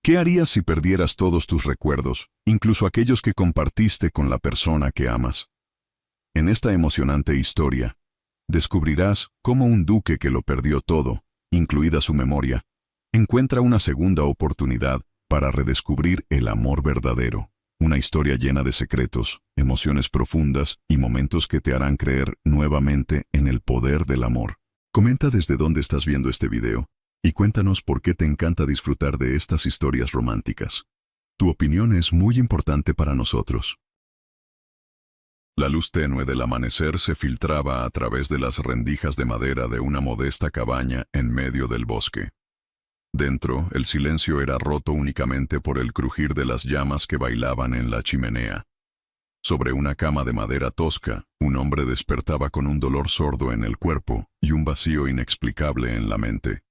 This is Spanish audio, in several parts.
¿Qué harías si perdieras todos tus recuerdos, incluso aquellos que compartiste con la persona que amas? En esta emocionante historia, descubrirás cómo un duque que lo perdió todo, incluida su memoria, encuentra una segunda oportunidad para redescubrir el amor verdadero. Una historia llena de secretos, emociones profundas y momentos que te harán creer nuevamente en el poder del amor. Comenta desde dónde estás viendo este video y cuéntanos por qué te encanta disfrutar de estas historias románticas. Tu opinión es muy importante para nosotros. La luz tenue del amanecer se filtraba a través de las rendijas de madera de una modesta cabaña en medio del bosque. Dentro, el silencio era roto únicamente por el crujir de las llamas que bailaban en la chimenea. Sobre una cama de madera tosca, un hombre despertaba con un dolor sordo en el cuerpo y un vacío inexplicable en la mente.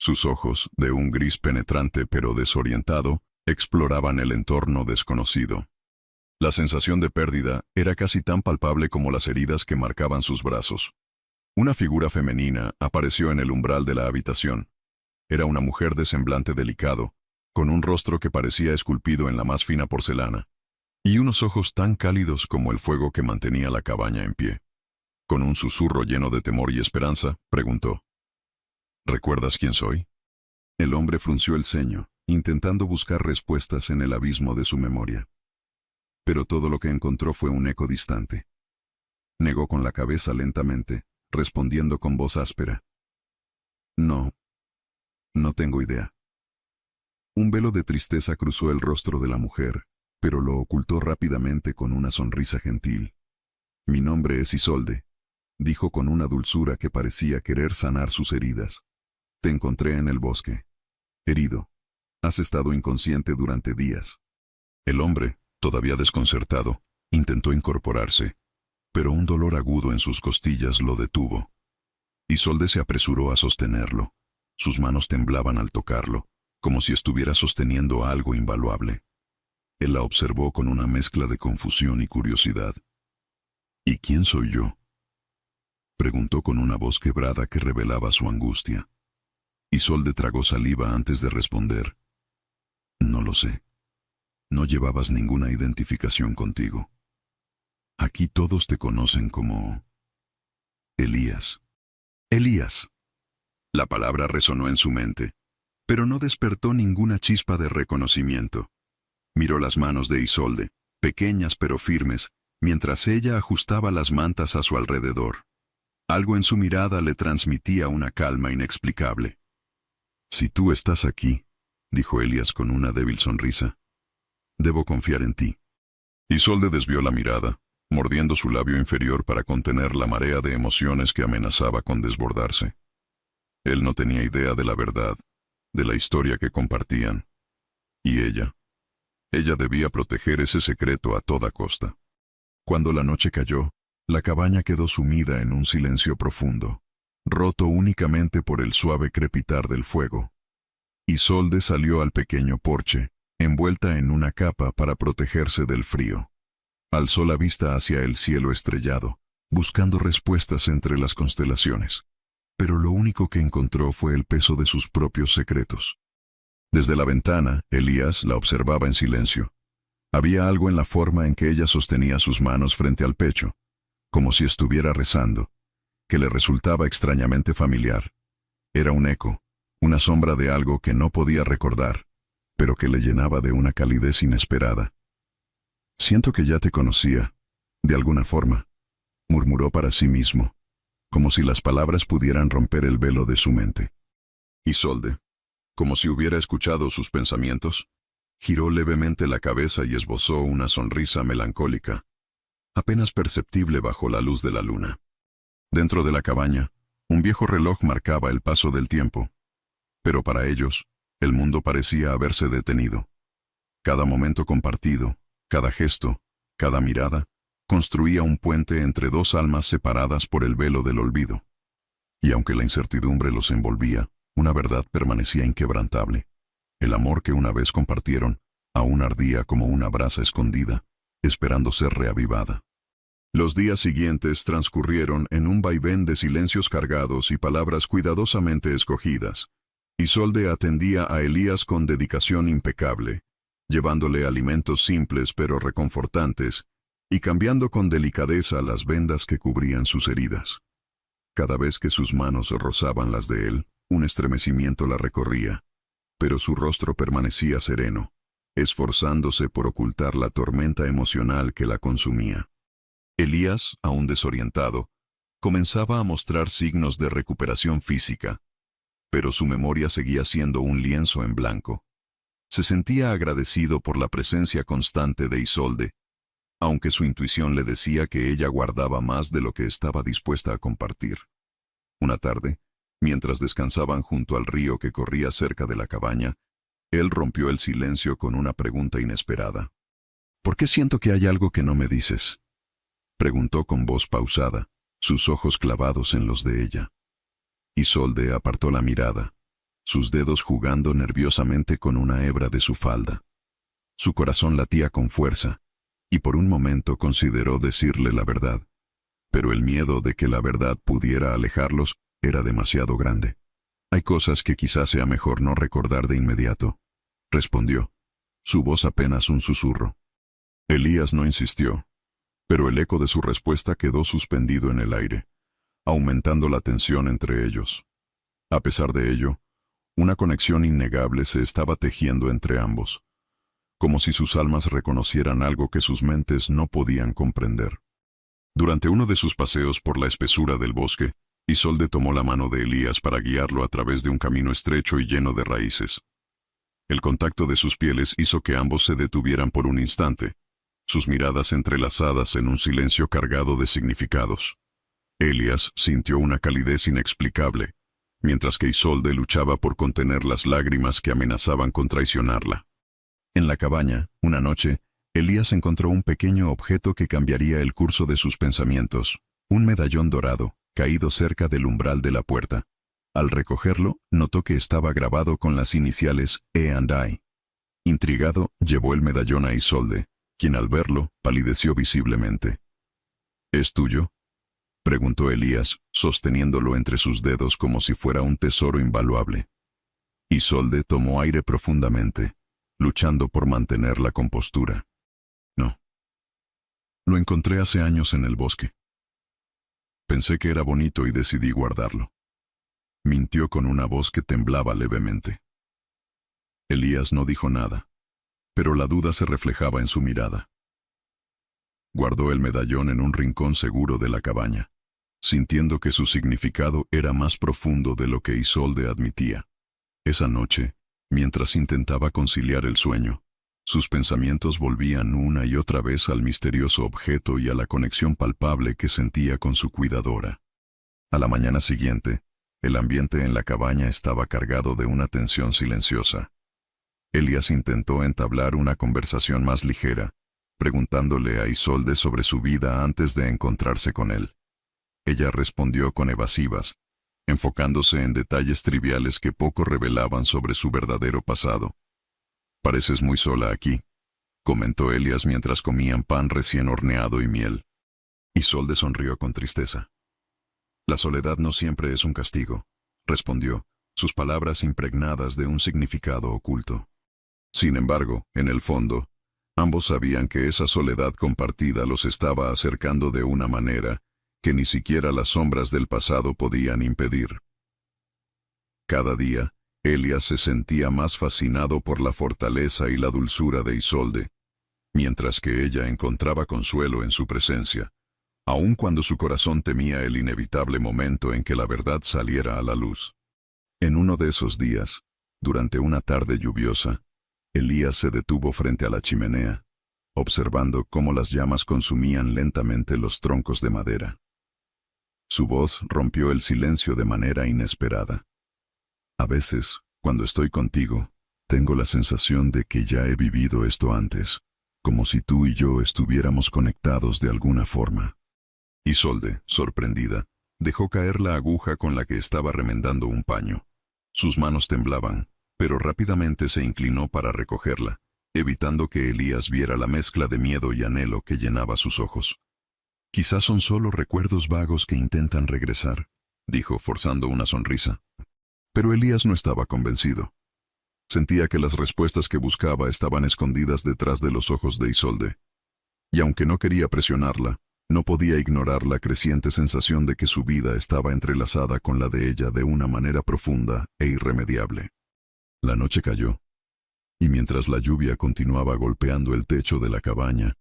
Sus ojos, de un gris penetrante pero desorientado, exploraban el entorno desconocido. La sensación de pérdida era casi tan palpable como las heridas que marcaban sus brazos. Una figura femenina apareció en el umbral de la habitación. Era una mujer de semblante delicado, con un rostro que parecía esculpido en la más fina porcelana, y unos ojos tan cálidos como el fuego que mantenía la cabaña en pie. Con un susurro lleno de temor y esperanza, preguntó: ¿Recuerdas quién soy? El hombre frunció el ceño, intentando buscar respuestas en el abismo de su memoria. Pero todo lo que encontró fue un eco distante. Negó con la cabeza lentamente, respondiendo con voz áspera: No tengo idea. Un velo de tristeza cruzó el rostro de la mujer, pero lo ocultó rápidamente con una sonrisa gentil. Mi nombre es Isolde, dijo con una dulzura que parecía querer sanar sus heridas. Te encontré en el bosque. Herido. Has estado inconsciente durante días. El hombre, todavía desconcertado, intentó incorporarse, pero un dolor agudo en sus costillas lo detuvo. Isolde se apresuró a sostenerlo. Sus manos temblaban al tocarlo, como si estuviera sosteniendo algo invaluable. Él la observó con una mezcla de confusión y curiosidad. ¿Y quién soy yo?, preguntó con una voz quebrada que revelaba su angustia. Isolde tragó saliva antes de responder: No lo sé. No llevabas ninguna identificación contigo. Aquí todos te conocen como Elías. Elías. La palabra resonó en su mente, pero no despertó ninguna chispa de reconocimiento. Miró las manos de Isolde, pequeñas pero firmes, mientras ella ajustaba las mantas a su alrededor. Algo en su mirada le transmitía una calma inexplicable. Si tú estás aquí, dijo Elías con una débil sonrisa, debo confiar en ti. Isolde desvió la mirada, mordiendo su labio inferior para contener la marea de emociones que amenazaba con desbordarse. Él no tenía idea de la verdad, de la historia que compartían. Y ella debía proteger ese secreto a toda costa. Cuando la noche cayó, la cabaña quedó sumida en un silencio profundo, roto únicamente por el suave crepitar del fuego. Isolde salió al pequeño porche, envuelta en una capa para protegerse del frío. Alzó la vista hacia el cielo estrellado, buscando respuestas entre las constelaciones. Pero lo único que encontró fue el peso de sus propios secretos. Desde la ventana, Elías la observaba en silencio. Había algo en la forma en que ella sostenía sus manos frente al pecho, como si estuviera rezando, que le resultaba extrañamente familiar. Era un eco, una sombra de algo que no podía recordar, pero que le llenaba de una calidez inesperada. Siento que ya te conocía, de alguna forma, murmuró para sí mismo, como si las palabras pudieran romper el velo de su mente. Isolde, como si hubiera escuchado sus pensamientos, giró levemente la cabeza y esbozó una sonrisa melancólica, apenas perceptible bajo la luz de la luna. Dentro de la cabaña, un viejo reloj marcaba el paso del tiempo, pero para ellos, el mundo parecía haberse detenido. Cada momento compartido, cada gesto, cada mirada, construía un puente entre dos almas separadas por el velo del olvido. Y aunque la incertidumbre los envolvía, una verdad permanecía inquebrantable. El amor que una vez compartieron aún ardía como una brasa escondida, esperando ser reavivada. Los días siguientes transcurrieron en un vaivén de silencios cargados y palabras cuidadosamente escogidas, Isolde atendía a Elías con dedicación impecable, llevándole alimentos simples pero reconfortantes y cambiando con delicadeza las vendas que cubrían sus heridas. Cada vez que sus manos rozaban las de él, un estremecimiento la recorría, pero su rostro permanecía sereno, esforzándose por ocultar la tormenta emocional que la consumía. Elías, aún desorientado, comenzaba a mostrar signos de recuperación física, pero su memoria seguía siendo un lienzo en blanco. Se sentía agradecido por la presencia constante de Isolde, aunque su intuición le decía que ella guardaba más de lo que estaba dispuesta a compartir. Una tarde, mientras descansaban junto al río que corría cerca de la cabaña, él rompió el silencio con una pregunta inesperada. «¿Por qué siento que hay algo que no me dices?», preguntó con voz pausada, sus ojos clavados en los de ella. Isolde apartó la mirada, sus dedos jugando nerviosamente con una hebra de su falda. Su corazón latía con fuerza, y por un momento consideró decirle la verdad, pero el miedo de que la verdad pudiera alejarlos era demasiado grande. «Hay cosas que quizás sea mejor no recordar de inmediato», respondió, su voz apenas un susurro. Elías no insistió, pero el eco de su respuesta quedó suspendido en el aire, aumentando la tensión entre ellos. A pesar de ello, una conexión innegable se estaba tejiendo entre ambos, como si sus almas reconocieran algo que sus mentes no podían comprender. Durante uno de sus paseos por la espesura del bosque, Isolde tomó la mano de Elías para guiarlo a través de un camino estrecho y lleno de raíces. El contacto de sus pieles hizo que ambos se detuvieran por un instante, sus miradas entrelazadas en un silencio cargado de significados. Elías sintió una calidez inexplicable, mientras que Isolde luchaba por contener las lágrimas que amenazaban con traicionarla. En la cabaña, una noche, Elías encontró un pequeño objeto que cambiaría el curso de sus pensamientos, un medallón dorado, caído cerca del umbral de la puerta. Al recogerlo, notó que estaba grabado con las iniciales E&I. Intrigado, llevó el medallón a Isolde, quien al verlo, palideció visiblemente. «¿Es tuyo?», preguntó Elías, sosteniéndolo entre sus dedos como si fuera un tesoro invaluable. Isolde tomó aire profundamente, luchando por mantener la compostura. «No. Lo encontré hace años en el bosque. Pensé que era bonito y decidí guardarlo», mintió con una voz que temblaba levemente. Elías no dijo nada, pero la duda se reflejaba en su mirada. Guardó el medallón en un rincón seguro de la cabaña, sintiendo que su significado era más profundo de lo que Isolde admitía. Esa noche, mientras intentaba conciliar el sueño, sus pensamientos volvían una y otra vez al misterioso objeto y a la conexión palpable que sentía con su cuidadora. A la mañana siguiente, el ambiente en la cabaña estaba cargado de una tensión silenciosa. Elías intentó entablar una conversación más ligera, preguntándole a Isolde sobre su vida antes de encontrarse con él. Ella respondió con evasivas, enfocándose en detalles triviales que poco revelaban sobre su verdadero pasado. «Pareces muy sola aquí», comentó Elías mientras comían pan recién horneado y miel. Isolde sonrió con tristeza. «La soledad no siempre es un castigo», respondió, sus palabras impregnadas de un significado oculto. Sin embargo, en el fondo, ambos sabían que esa soledad compartida los estaba acercando de una manera que ni siquiera las sombras del pasado podían impedir. Cada día, Elías se sentía más fascinado por la fortaleza y la dulzura de Isolde, mientras que ella encontraba consuelo en su presencia, aun cuando su corazón temía el inevitable momento en que la verdad saliera a la luz. En uno de esos días, durante una tarde lluviosa, Elías se detuvo frente a la chimenea, observando cómo las llamas consumían lentamente los troncos de madera. Su voz rompió el silencio de manera inesperada. «A veces, cuando estoy contigo, tengo la sensación de que ya he vivido esto antes, como si tú y yo estuviéramos conectados de alguna forma». Isolde, sorprendida, dejó caer la aguja con la que estaba remendando un paño. Sus manos temblaban, pero rápidamente se inclinó para recogerla, evitando que Elías viera la mezcla de miedo y anhelo que llenaba sus ojos. «Quizás son solo recuerdos vagos que intentan regresar», dijo forzando una sonrisa. Pero Elías no estaba convencido. Sentía que las respuestas que buscaba estaban escondidas detrás de los ojos de Isolde. Y aunque no quería presionarla, no podía ignorar la creciente sensación de que su vida estaba entrelazada con la de ella de una manera profunda e irremediable. La noche cayó, y mientras la lluvia continuaba golpeando el techo de la cabaña,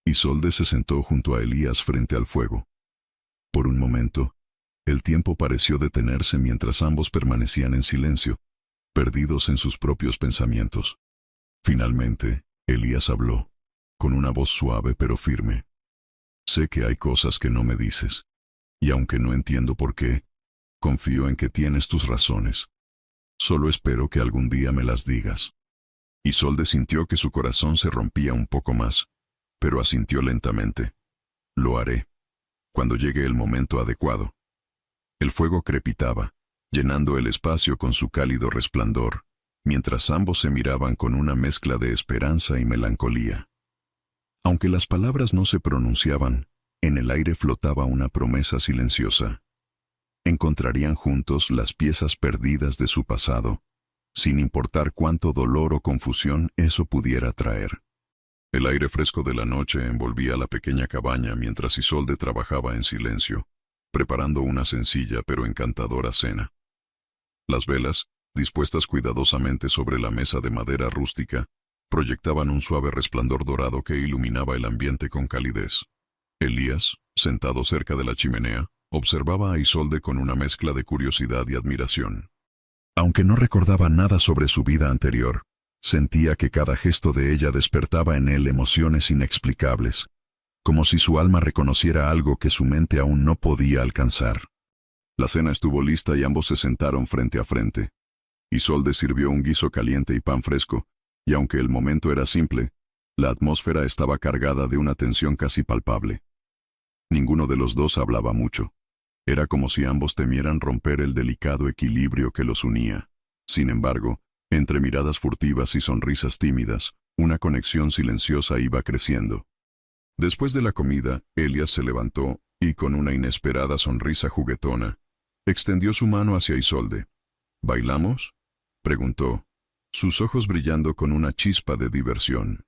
Isolde se sentó junto a Elías frente al fuego. Por un momento, el tiempo pareció detenerse mientras ambos permanecían en silencio, perdidos en sus propios pensamientos. Finalmente, Elías habló, con una voz suave pero firme. Sé que hay cosas que no me dices, y aunque no entiendo por qué, confío en que tienes tus razones. Solo espero que algún día me las digas. Isolde sintió que su corazón se rompía un poco más, pero asintió lentamente. Lo haré, cuando llegue el momento adecuado. El fuego crepitaba, llenando el espacio con su cálido resplandor, mientras ambos se miraban con una mezcla de esperanza y melancolía. Aunque las palabras no se pronunciaban, en el aire flotaba una promesa silenciosa. Encontrarían juntos las piezas perdidas de su pasado, sin importar cuánto dolor o confusión eso pudiera traer. El aire fresco de la noche envolvía la pequeña cabaña mientras Isolde trabajaba en silencio, preparando una sencilla pero encantadora cena. Las velas, dispuestas cuidadosamente sobre la mesa de madera rústica, proyectaban un suave resplandor dorado que iluminaba el ambiente con calidez. Elías, sentado cerca de la chimenea, observaba a Isolde con una mezcla de curiosidad y admiración. Aunque no recordaba nada sobre su vida anterior, sentía que cada gesto de ella despertaba en él emociones inexplicables, como si su alma reconociera algo que su mente aún no podía alcanzar. La cena estuvo lista y ambos se sentaron frente a frente. Isolde sirvió un guiso caliente y pan fresco, y aunque el momento era simple, la atmósfera estaba cargada de una tensión casi palpable. Ninguno de los dos hablaba mucho. Era como si ambos temieran romper el delicado equilibrio que los unía. Sin embargo, entre miradas furtivas y sonrisas tímidas, una conexión silenciosa iba creciendo. Después de la comida, Elías se levantó y, con una inesperada sonrisa juguetona, extendió su mano hacia Isolde. ¿Bailamos?, preguntó, sus ojos brillando con una chispa de diversión.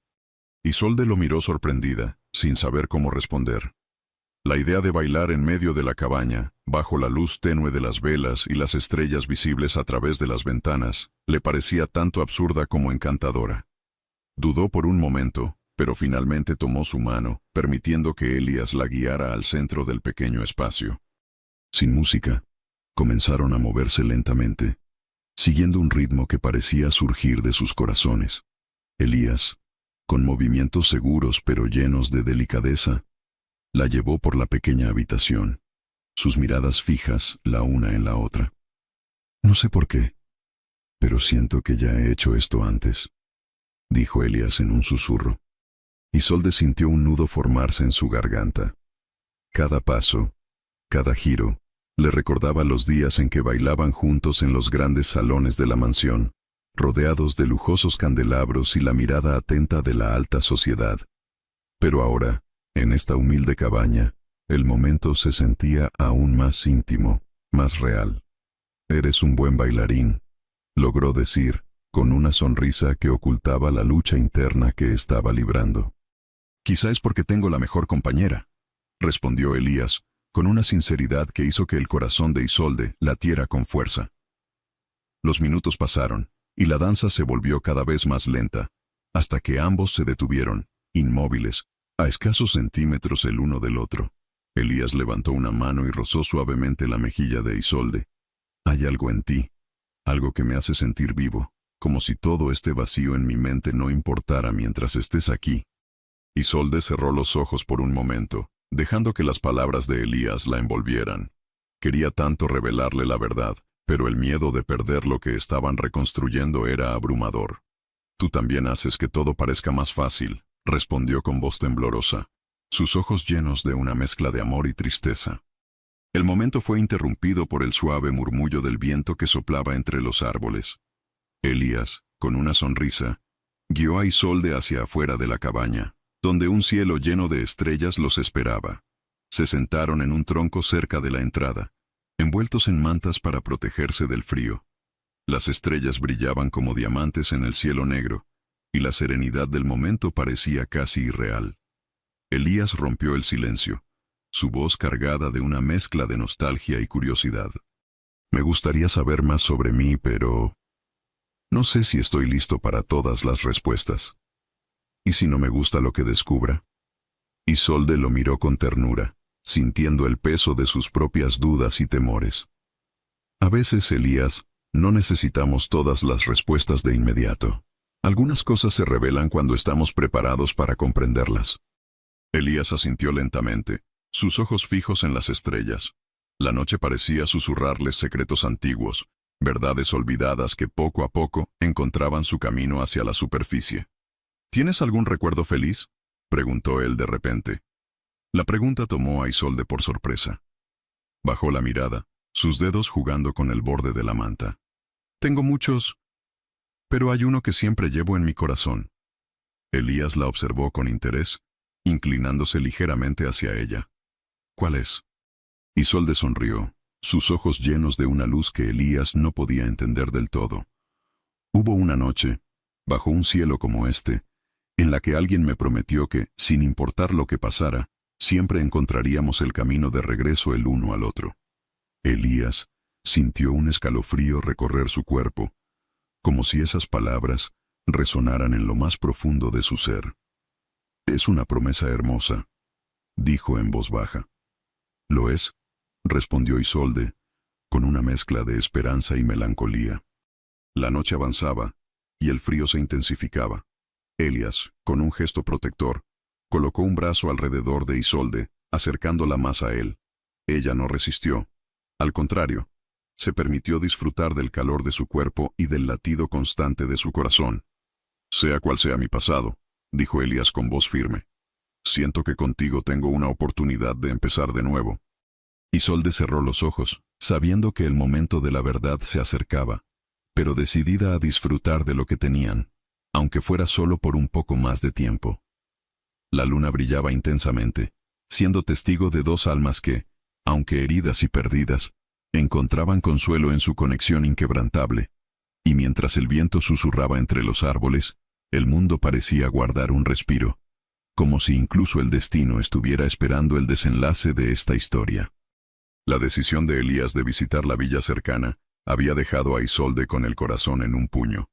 Isolde lo miró sorprendida, sin saber cómo responder. La idea de bailar en medio de la cabaña, bajo la luz tenue de las velas y las estrellas visibles a través de las ventanas, le parecía tanto absurda como encantadora. Dudó por un momento, pero finalmente tomó su mano, permitiendo que Elías la guiara al centro del pequeño espacio. Sin música, comenzaron a moverse lentamente, siguiendo un ritmo que parecía surgir de sus corazones. Elías, con movimientos seguros pero llenos de delicadeza, la llevó por la pequeña habitación, sus miradas fijas la una en la otra. No sé por qué, pero siento que ya he hecho esto antes, dijo Elías en un susurro. Isolde sintió un nudo formarse en su garganta. Cada paso, cada giro, le recordaba los días en que bailaban juntos en los grandes salones de la mansión, rodeados de lujosos candelabros y la mirada atenta de la alta sociedad. Pero ahora, en esta humilde cabaña, el momento se sentía aún más íntimo, más real. «Eres un buen bailarín», logró decir, con una sonrisa que ocultaba la lucha interna que estaba librando. «Quizá es porque tengo la mejor compañera», respondió Elías, con una sinceridad que hizo que el corazón de Isolde latiera con fuerza. Los minutos pasaron, y la danza se volvió cada vez más lenta, hasta que ambos se detuvieron, inmóviles, a escasos centímetros el uno del otro. Elías levantó una mano y rozó suavemente la mejilla de Isolde. «Hay algo en ti, algo que me hace sentir vivo, como si todo este vacío en mi mente no importara mientras estés aquí». Isolde cerró los ojos por un momento, dejando que las palabras de Elías la envolvieran. Quería tanto revelarle la verdad, pero el miedo de perder lo que estaban reconstruyendo era abrumador. «Tú también haces que todo parezca más fácil», respondió con voz temblorosa, sus ojos llenos de una mezcla de amor y tristeza. El momento fue interrumpido por el suave murmullo del viento que soplaba entre los árboles. Elías, con una sonrisa, guió a Isolde hacia afuera de la cabaña, donde un cielo lleno de estrellas los esperaba. Se sentaron en un tronco cerca de la entrada, envueltos en mantas para protegerse del frío. Las estrellas brillaban como diamantes en el cielo negro, y la serenidad del momento parecía casi irreal. Elías rompió el silencio, su voz cargada de una mezcla de nostalgia y curiosidad. Me gustaría saber más sobre mí, pero no sé si estoy listo para todas las respuestas. ¿Y si no me gusta lo que descubra? Isolde lo miró con ternura, sintiendo el peso de sus propias dudas y temores. A veces, Elías, no necesitamos todas las respuestas de inmediato. Algunas cosas se revelan cuando estamos preparados para comprenderlas. Elías asintió lentamente, sus ojos fijos en las estrellas. La noche parecía susurrarles secretos antiguos, verdades olvidadas que poco a poco encontraban su camino hacia la superficie. ¿Tienes algún recuerdo feliz?, preguntó él de repente. La pregunta tomó a Isolde por sorpresa. Bajó la mirada, sus dedos jugando con el borde de la manta. Tengo muchos, pero hay uno que siempre llevo en mi corazón. Elías la observó con interés, inclinándose ligeramente hacia ella. ¿Cuál es? Isolde sonrió, sus ojos llenos de una luz que Elías no podía entender del todo. Hubo una noche, bajo un cielo como este, en la que alguien me prometió que, sin importar lo que pasara, siempre encontraríamos el camino de regreso el uno al otro. Elías sintió un escalofrío recorrer su cuerpo, como si esas palabras resonaran en lo más profundo de su ser. Es una promesa hermosa, dijo en voz baja. Lo es, respondió Isolde, con una mezcla de esperanza y melancolía. La noche avanzaba, y el frío se intensificaba. Elías, con un gesto protector, colocó un brazo alrededor de Isolde, acercándola más a él. Ella no resistió. Al contrario, se permitió disfrutar del calor de su cuerpo y del latido constante de su corazón. Sea cual sea mi pasado, dijo Elías con voz firme, siento que contigo tengo una oportunidad de empezar de nuevo. Isolde cerró los ojos, sabiendo que el momento de la verdad se acercaba, pero decidida a disfrutar de lo que tenían, aunque fuera solo por un poco más de tiempo. La luna brillaba intensamente, siendo testigo de dos almas que, aunque heridas y perdidas, encontraban consuelo en su conexión inquebrantable, y mientras el viento susurraba entre los árboles, el mundo parecía guardar un respiro, como si incluso el destino estuviera esperando el desenlace de esta historia. La decisión de Elías de visitar la villa cercana había dejado a Isolde con el corazón en un puño.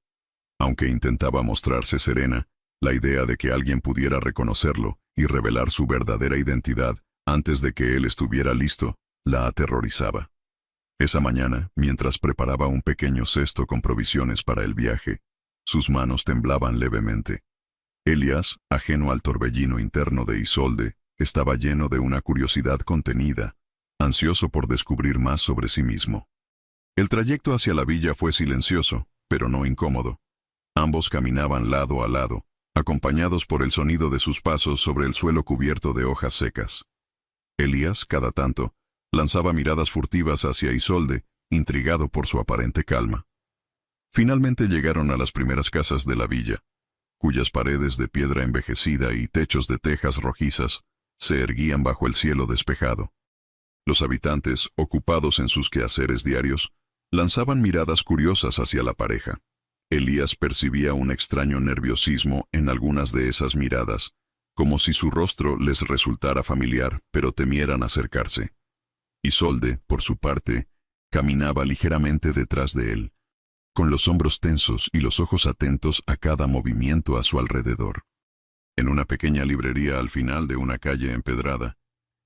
Aunque intentaba mostrarse serena, la idea de que alguien pudiera reconocerlo y revelar su verdadera identidad antes de que él estuviera listo, la aterrorizaba. Esa mañana, mientras preparaba un pequeño cesto con provisiones para el viaje, sus manos temblaban levemente. Elías, ajeno al torbellino interno de Isolde, estaba lleno de una curiosidad contenida, ansioso por descubrir más sobre sí mismo. El trayecto hacia la villa fue silencioso, pero no incómodo. Ambos caminaban lado a lado, acompañados por el sonido de sus pasos sobre el suelo cubierto de hojas secas. Elías, cada tanto, lanzaba miradas furtivas hacia Isolde, intrigado por su aparente calma. Finalmente llegaron a las primeras casas de la villa, cuyas paredes de piedra envejecida y techos de tejas rojizas se erguían bajo el cielo despejado. Los habitantes, ocupados en sus quehaceres diarios, lanzaban miradas curiosas hacia la pareja. Elías percibía un extraño nerviosismo en algunas de esas miradas, como si su rostro les resultara familiar, pero temieran acercarse. Isolde, por su parte, caminaba ligeramente detrás de él, con los hombros tensos y los ojos atentos a cada movimiento a su alrededor. En una pequeña librería al final de una calle empedrada,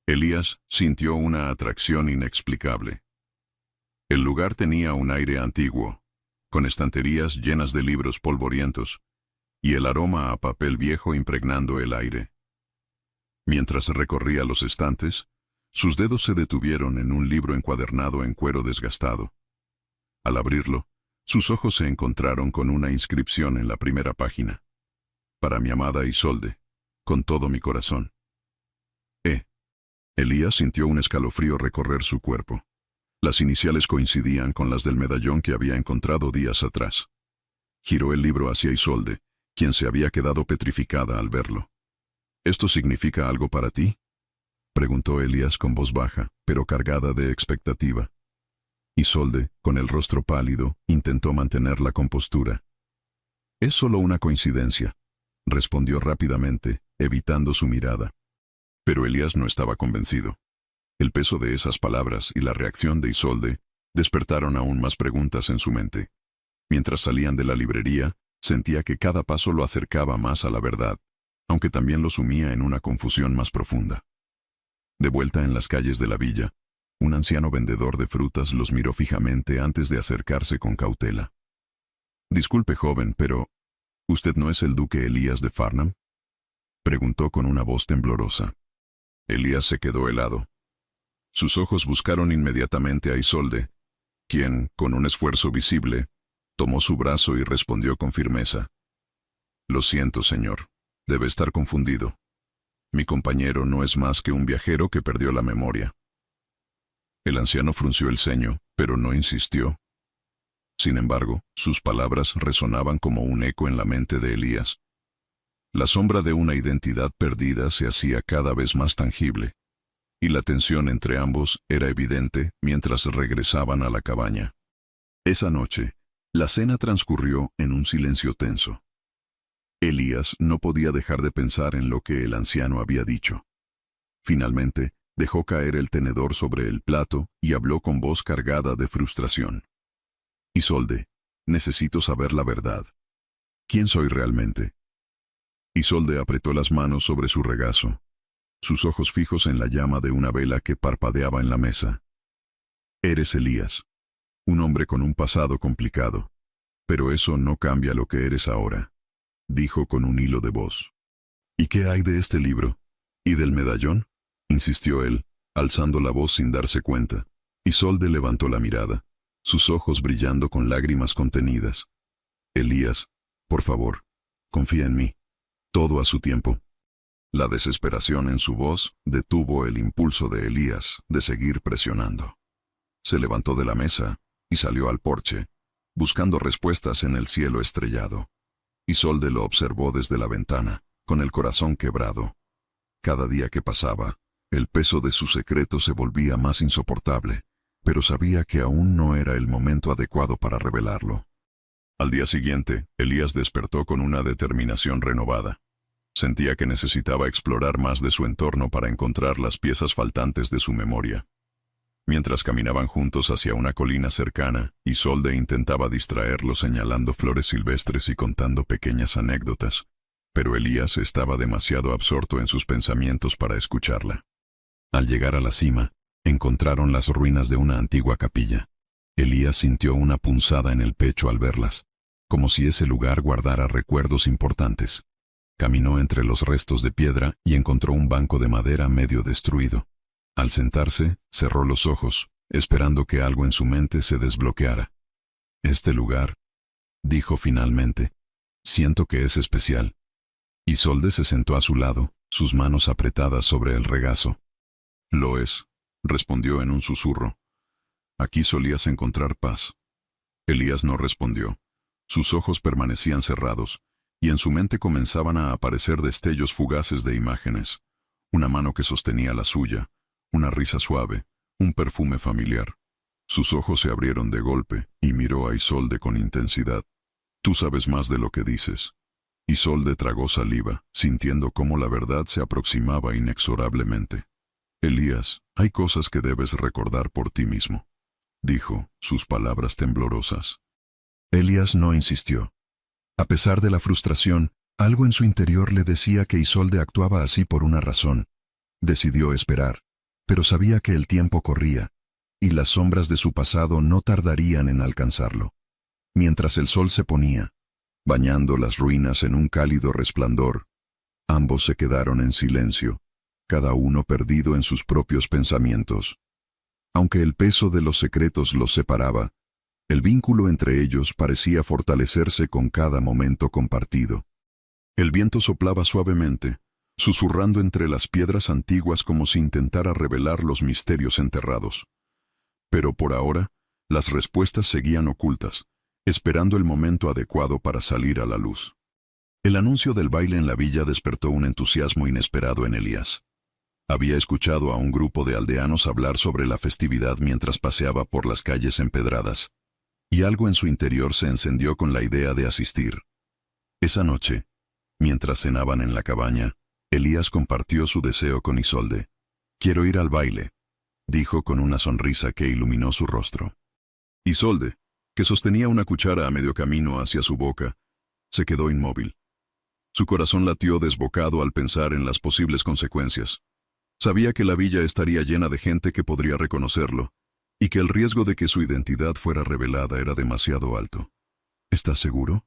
Elías sintió una atracción inexplicable. El lugar tenía un aire antiguo, con estanterías llenas de libros polvorientos, y el aroma a papel viejo impregnando el aire. Mientras recorría los estantes, sus dedos se detuvieron en un libro encuadernado en cuero desgastado. Al abrirlo, sus ojos se encontraron con una inscripción en la primera página. Para mi amada Isolde, con todo mi corazón. Elías sintió un escalofrío recorrer su cuerpo. Las iniciales coincidían con las del medallón que había encontrado días atrás. Giró el libro hacia Isolde, quien se había quedado petrificada al verlo. ¿Esto significa algo para ti?, preguntó Elías con voz baja, pero cargada de expectativa. Isolde, con el rostro pálido, intentó mantener la compostura. «Es solo una coincidencia», respondió rápidamente, evitando su mirada. Pero Elías no estaba convencido. El peso de esas palabras y la reacción de Isolde despertaron aún más preguntas en su mente. Mientras salían de la librería, sentía que cada paso lo acercaba más a la verdad, aunque también lo sumía en una confusión más profunda. De vuelta en las calles de la villa, un anciano vendedor de frutas los miró fijamente antes de acercarse con cautela. «Disculpe, joven, pero ¿usted no es el duque Elías de Farnham?», preguntó con una voz temblorosa. Elías se quedó helado. Sus ojos buscaron inmediatamente a Isolde, quien, con un esfuerzo visible, tomó su brazo y respondió con firmeza. «Lo siento, señor. Debe estar confundido. Mi compañero no es más que un viajero que perdió la memoria». El anciano frunció el ceño, pero no insistió. Sin embargo, sus palabras resonaban como un eco en la mente de Elías. La sombra de una identidad perdida se hacía cada vez más tangible, y la tensión entre ambos era evidente mientras regresaban a la cabaña. Esa noche, la cena transcurrió en un silencio tenso. Elías no podía dejar de pensar en lo que el anciano había dicho. Finalmente, dejó caer el tenedor sobre el plato y habló con voz cargada de frustración. «Isolde, necesito saber la verdad. ¿Quién soy realmente?». Isolde apretó las manos sobre su regazo, sus ojos fijos en la llama de una vela que parpadeaba en la mesa. «Eres Elías, un hombre con un pasado complicado, pero eso no cambia lo que eres ahora», dijo con un hilo de voz. «¿Y qué hay de este libro? ¿Y del medallón?», insistió él, alzando la voz sin darse cuenta. Isolde levantó la mirada, sus ojos brillando con lágrimas contenidas. «Elías, por favor, confía en mí. Todo a su tiempo». La desesperación en su voz detuvo el impulso de Elías de seguir presionando. Se levantó de la mesa y salió al porche, buscando respuestas en el cielo estrellado. Isolde lo observó desde la ventana, con el corazón quebrado. Cada día que pasaba, el peso de su secreto se volvía más insoportable, pero sabía que aún no era el momento adecuado para revelarlo. Al día siguiente, Elías despertó con una determinación renovada. Sentía que necesitaba explorar más de su entorno para encontrar las piezas faltantes de su memoria. Mientras caminaban juntos hacia una colina cercana, Isolde intentaba distraerlo señalando flores silvestres y contando pequeñas anécdotas, pero Elías estaba demasiado absorto en sus pensamientos para escucharla. Al llegar a la cima, encontraron las ruinas de una antigua capilla. Elías sintió una punzada en el pecho al verlas, como si ese lugar guardara recuerdos importantes. Caminó entre los restos de piedra y encontró un banco de madera medio destruido. Al sentarse, cerró los ojos, esperando que algo en su mente se desbloqueara. «Este lugar», dijo finalmente, «siento que es especial». Isolde se sentó a su lado, sus manos apretadas sobre el regazo. «Lo es», respondió en un susurro. «Aquí solías encontrar paz». Elías no respondió. Sus ojos permanecían cerrados, y en su mente comenzaban a aparecer destellos fugaces de imágenes. Una mano que sostenía la suya, una risa suave, un perfume familiar. Sus ojos se abrieron de golpe y miró a Isolde con intensidad. «Tú sabes más de lo que dices». Isolde tragó saliva, sintiendo cómo la verdad se aproximaba inexorablemente. «Elías, hay cosas que debes recordar por ti mismo», dijo, sus palabras temblorosas. Elías no insistió. A pesar de la frustración, algo en su interior le decía que Isolde actuaba así por una razón. Decidió esperar, pero sabía que el tiempo corría, y las sombras de su pasado no tardarían en alcanzarlo. Mientras el sol se ponía, bañando las ruinas en un cálido resplandor, ambos se quedaron en silencio, cada uno perdido en sus propios pensamientos. Aunque el peso de los secretos los separaba, el vínculo entre ellos parecía fortalecerse con cada momento compartido. El viento soplaba suavemente, susurrando entre las piedras antiguas como si intentara revelar los misterios enterrados. Pero por ahora, las respuestas seguían ocultas, esperando el momento adecuado para salir a la luz. El anuncio del baile en la villa despertó un entusiasmo inesperado en Elías. Había escuchado a un grupo de aldeanos hablar sobre la festividad mientras paseaba por las calles empedradas, y algo en su interior se encendió con la idea de asistir. Esa noche, mientras cenaban en la cabaña, Elías compartió su deseo con Isolde. «Quiero ir al baile», dijo con una sonrisa que iluminó su rostro. Isolde, que sostenía una cuchara a medio camino hacia su boca, se quedó inmóvil. Su corazón latió desbocado al pensar en las posibles consecuencias. Sabía que la villa estaría llena de gente que podría reconocerlo, y que el riesgo de que su identidad fuera revelada era demasiado alto. «¿Estás seguro?»,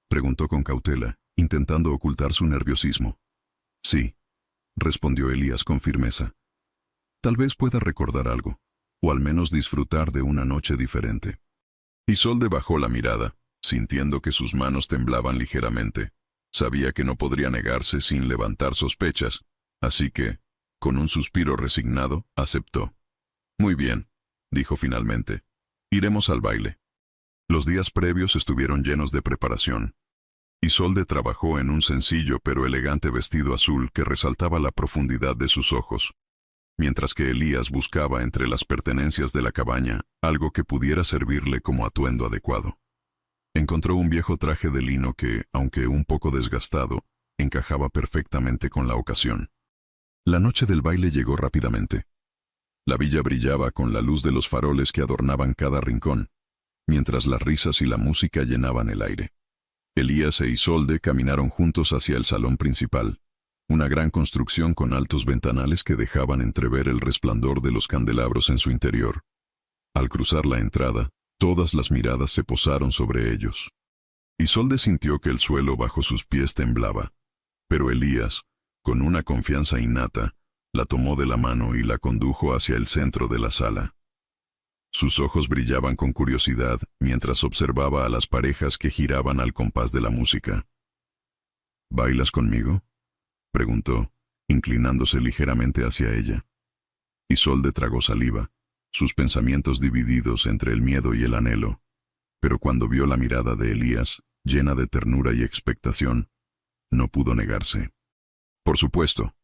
preguntó con cautela, intentando ocultar su nerviosismo. «Sí», respondió Elías con firmeza. «Tal vez pueda recordar algo, o al menos disfrutar de una noche diferente». Isolde bajó la mirada, sintiendo que sus manos temblaban ligeramente. Sabía que no podría negarse sin levantar sospechas, así que, con un suspiro resignado, aceptó. «Muy bien», dijo finalmente. «Iremos al baile». Los días previos estuvieron llenos de preparación. Isolde trabajó en un sencillo pero elegante vestido azul que resaltaba la profundidad de sus ojos, mientras que Elías buscaba entre las pertenencias de la cabaña algo que pudiera servirle como atuendo adecuado. Encontró un viejo traje de lino que, aunque un poco desgastado, encajaba perfectamente con la ocasión. La noche del baile llegó rápidamente. La villa brillaba con la luz de los faroles que adornaban cada rincón, mientras las risas y la música llenaban el aire. Elías e Isolde caminaron juntos hacia el salón principal, una gran construcción con altos ventanales que dejaban entrever el resplandor de los candelabros en su interior. Al cruzar la entrada, todas las miradas se posaron sobre ellos. Isolde sintió que el suelo bajo sus pies temblaba, pero Elías, con una confianza innata, la tomó de la mano y la condujo hacia el centro de la sala. Sus ojos brillaban con curiosidad mientras observaba a las parejas que giraban al compás de la música. «¿Bailas conmigo?», preguntó, inclinándose ligeramente hacia ella. Isolde tragó saliva, sus pensamientos divididos entre el miedo y el anhelo, pero cuando vio la mirada de Elías, llena de ternura y expectación, no pudo negarse. «Por supuesto»,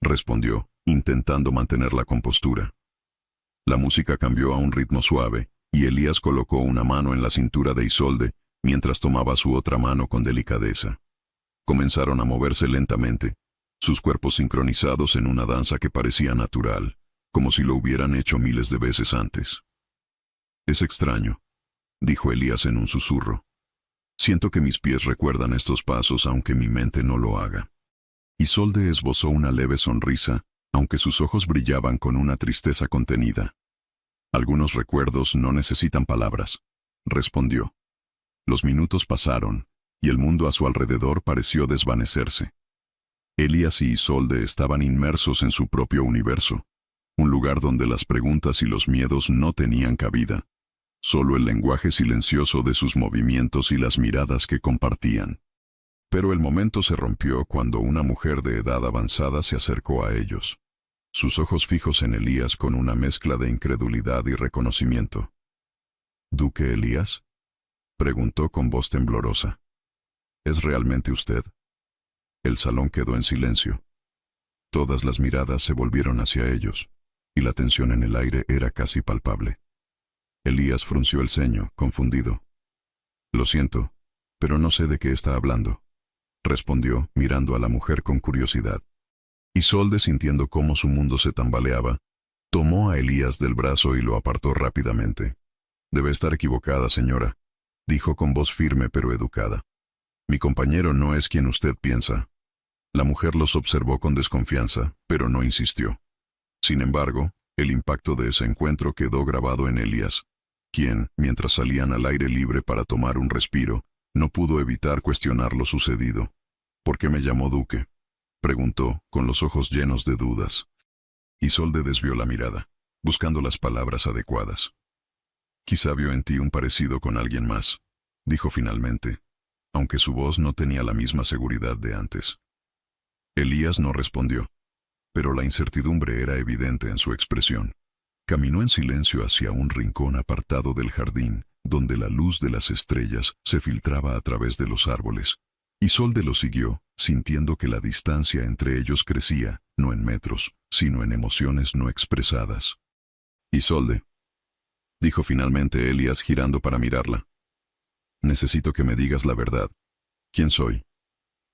respondió, intentando mantener la compostura. La música cambió a un ritmo suave, y Elías colocó una mano en la cintura de Isolde, mientras tomaba su otra mano con delicadeza. Comenzaron a moverse lentamente, sus cuerpos sincronizados en una danza que parecía natural, como si lo hubieran hecho miles de veces antes. «Es extraño», dijo Elías en un susurro. «Siento que mis pies recuerdan estos pasos aunque mi mente no lo haga». Isolde esbozó una leve sonrisa, aunque sus ojos brillaban con una tristeza contenida. «Algunos recuerdos no necesitan palabras», respondió. Los minutos pasaron, y el mundo a su alrededor pareció desvanecerse. Elías y Isolde estaban inmersos en su propio universo, un lugar donde las preguntas y los miedos no tenían cabida, solo el lenguaje silencioso de sus movimientos y las miradas que compartían. Pero el momento se rompió cuando una mujer de edad avanzada se acercó a ellos, sus ojos fijos en Elías con una mezcla de incredulidad y reconocimiento. «¿Duque Elías?», preguntó con voz temblorosa. «¿Es realmente usted?». El salón quedó en silencio. Todas las miradas se volvieron hacia ellos, y la tensión en el aire era casi palpable. Elías frunció el ceño, confundido. «Lo siento, pero no sé de qué está hablando», respondió, mirando a la mujer con curiosidad. Isolde, sintiendo cómo su mundo se tambaleaba, tomó a Elías del brazo y lo apartó rápidamente. «Debe estar equivocada, señora», dijo con voz firme pero educada. «Mi compañero no es quien usted piensa». La mujer los observó con desconfianza, pero no insistió. Sin embargo, el impacto de ese encuentro quedó grabado en Elías, quien, mientras salían al aire libre para tomar un respiro, no pudo evitar cuestionar lo sucedido. «¿Por qué me llamó Duque?», preguntó, con los ojos llenos de dudas. Isolde desvió la mirada, buscando las palabras adecuadas. «Quizá vio en ti un parecido con alguien más», dijo finalmente, aunque su voz no tenía la misma seguridad de antes. Elías no respondió, pero la incertidumbre era evidente en su expresión. Caminó en silencio hacia un rincón apartado del jardín, donde la luz de las estrellas se filtraba a través de los árboles. Isolde lo siguió, sintiendo que la distancia entre ellos crecía, no en metros, sino en emociones no expresadas. Isolde, dijo finalmente Elías girando para mirarla. Necesito que me digas la verdad. ¿Quién soy?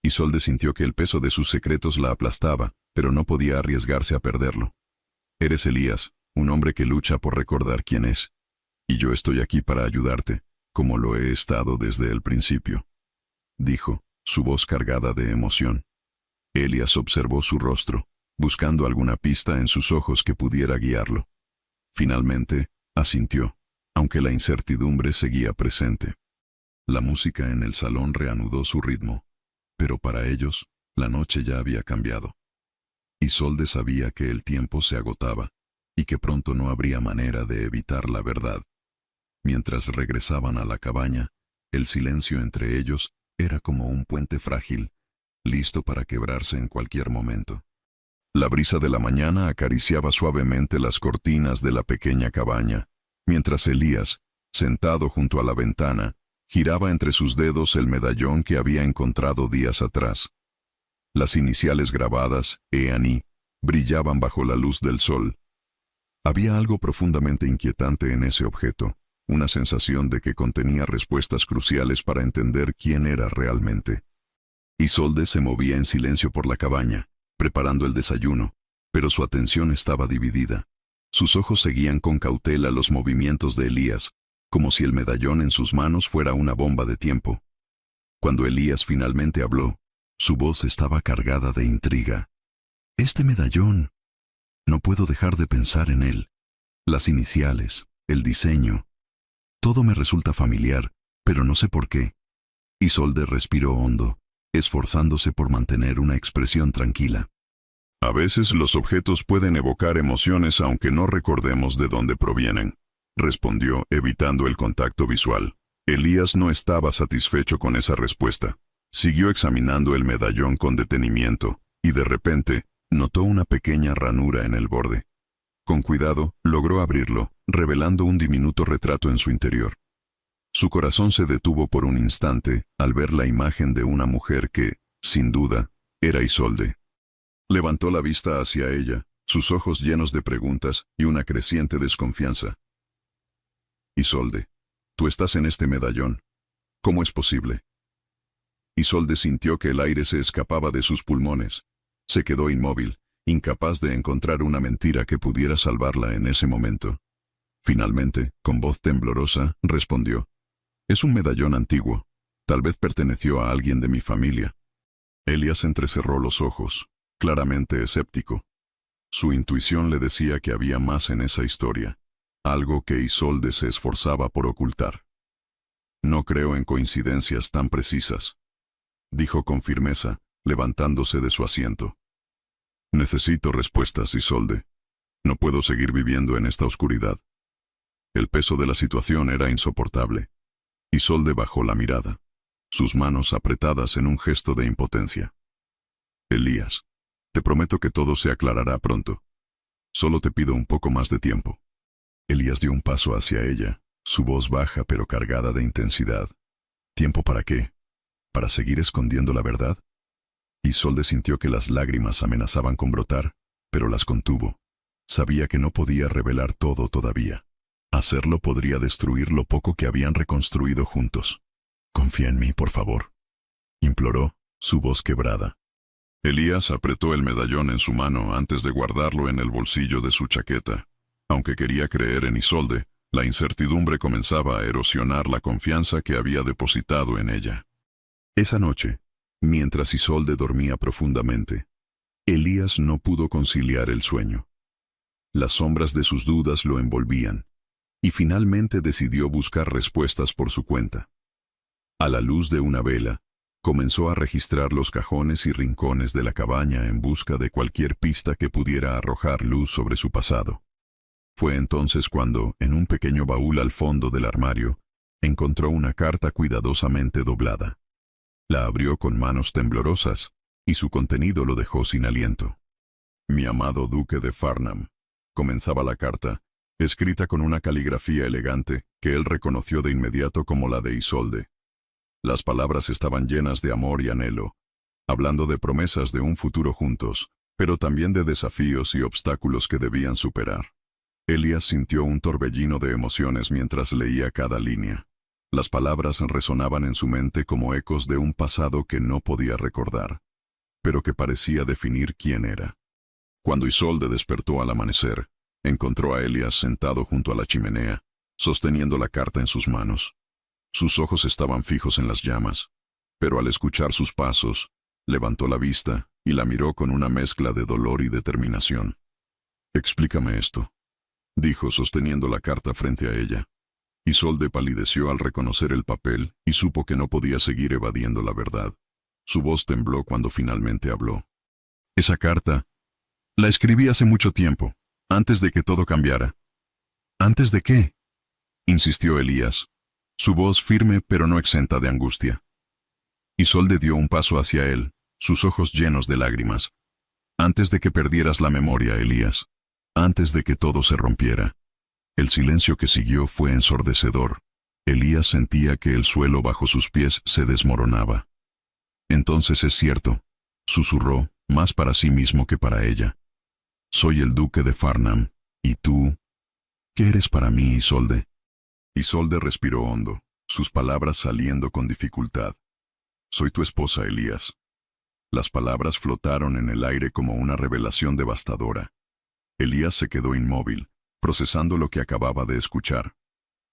Isolde sintió que el peso de sus secretos la aplastaba, pero no podía arriesgarse a perderlo. Eres Elías, un hombre que lucha por recordar quién es. Y yo estoy aquí para ayudarte, como lo he estado desde el principio, dijo, su voz cargada de emoción. Elías observó su rostro, buscando alguna pista en sus ojos que pudiera guiarlo. Finalmente, asintió, aunque la incertidumbre seguía presente. La música en el salón reanudó su ritmo, pero para ellos, la noche ya había cambiado. Isolde sabía que el tiempo se agotaba, y que pronto no habría manera de evitar la verdad. Mientras regresaban a la cabaña, el silencio entre ellos era como un puente frágil, listo para quebrarse en cualquier momento. La brisa de la mañana acariciaba suavemente las cortinas de la pequeña cabaña, mientras Elías, sentado junto a la ventana, giraba entre sus dedos el medallón que había encontrado días atrás. Las iniciales grabadas, E.A.N.I., brillaban bajo la luz del sol. Había algo profundamente inquietante en ese objeto, una sensación de que contenía respuestas cruciales para entender quién era realmente. Isolde se movía en silencio por la cabaña, preparando el desayuno, pero su atención estaba dividida. Sus ojos seguían con cautela los movimientos de Elías, como si el medallón en sus manos fuera una bomba de tiempo. Cuando Elías finalmente habló, su voz estaba cargada de intriga. Este medallón. No puedo dejar de pensar en él. Las iniciales, el diseño. Todo me resulta familiar, pero no sé por qué. Isolde respiró hondo, esforzándose por mantener una expresión tranquila. A veces los objetos pueden evocar emociones aunque no recordemos de dónde provienen, respondió, evitando el contacto visual. Elías no estaba satisfecho con esa respuesta. Siguió examinando el medallón con detenimiento, y de repente, notó una pequeña ranura en el borde. Con cuidado, logró abrirlo, revelando un diminuto retrato en su interior. Su corazón se detuvo por un instante al ver la imagen de una mujer que, sin duda, era Isolde. Levantó la vista hacia ella, sus ojos llenos de preguntas y una creciente desconfianza. Isolde, tú estás en este medallón. ¿Cómo es posible? Isolde sintió que el aire se escapaba de sus pulmones. Se quedó inmóvil, incapaz de encontrar una mentira que pudiera salvarla en ese momento. Finalmente, con voz temblorosa, respondió: «Es un medallón antiguo. Tal vez perteneció a alguien de mi familia». Elías entrecerró los ojos, claramente escéptico. Su intuición le decía que había más en esa historia, algo que Isolde se esforzaba por ocultar. «No creo en coincidencias tan precisas», dijo con firmeza, levantándose de su asiento. «Necesito respuestas, Isolde. No puedo seguir viviendo en esta oscuridad». El peso de la situación era insoportable. Isolde bajó la mirada, sus manos apretadas en un gesto de impotencia. «Elías, te prometo que todo se aclarará pronto. Solo te pido un poco más de tiempo». Elías dio un paso hacia ella, su voz baja pero cargada de intensidad. «¿Tiempo para qué? ¿Para seguir escondiendo la verdad?». Isolde sintió que las lágrimas amenazaban con brotar, pero las contuvo. Sabía que no podía revelar todo todavía. Hacerlo podría destruir lo poco que habían reconstruido juntos. «Confía en mí, por favor», imploró, su voz quebrada. Elías apretó el medallón en su mano antes de guardarlo en el bolsillo de su chaqueta. Aunque quería creer en Isolde, la incertidumbre comenzaba a erosionar la confianza que había depositado en ella. Esa noche, mientras Isolde dormía profundamente, Elías no pudo conciliar el sueño. Las sombras de sus dudas lo envolvían, y finalmente decidió buscar respuestas por su cuenta. A la luz de una vela, comenzó a registrar los cajones y rincones de la cabaña en busca de cualquier pista que pudiera arrojar luz sobre su pasado. Fue entonces cuando, en un pequeño baúl al fondo del armario, encontró una carta cuidadosamente doblada. La abrió con manos temblorosas, y su contenido lo dejó sin aliento. «Mi amado duque de Farnham», comenzaba la carta, escrita con una caligrafía elegante que él reconoció de inmediato como la de Isolde. Las palabras estaban llenas de amor y anhelo, hablando de promesas de un futuro juntos, pero también de desafíos y obstáculos que debían superar. Elías sintió un torbellino de emociones mientras leía cada línea. Las palabras resonaban en su mente como ecos de un pasado que no podía recordar, pero que parecía definir quién era. Cuando Isolde despertó al amanecer, encontró a Elías sentado junto a la chimenea, sosteniendo la carta en sus manos. Sus ojos estaban fijos en las llamas, pero al escuchar sus pasos, levantó la vista y la miró con una mezcla de dolor y determinación. «Explícame esto», dijo sosteniendo la carta frente a ella. Isolde palideció al reconocer el papel y supo que no podía seguir evadiendo la verdad. Su voz tembló cuando finalmente habló. «Esa carta la escribí hace mucho tiempo, antes de que todo cambiara». «¿Antes de qué?», insistió Elías, su voz firme pero no exenta de angustia. Isolde dio un paso hacia él, sus ojos llenos de lágrimas. «Antes de que perdieras la memoria, Elías. Antes de que todo se rompiera». El silencio que siguió fue ensordecedor. Elías sentía que el suelo bajo sus pies se desmoronaba. «Entonces es cierto», susurró, más para sí mismo que para ella. «Soy el duque de Farnham, ¿y tú? ¿Qué eres para mí, Isolde?». Isolde respiró hondo, sus palabras saliendo con dificultad. «Soy tu esposa, Elías». Las palabras flotaron en el aire como una revelación devastadora. Elías se quedó inmóvil, procesando lo que acababa de escuchar.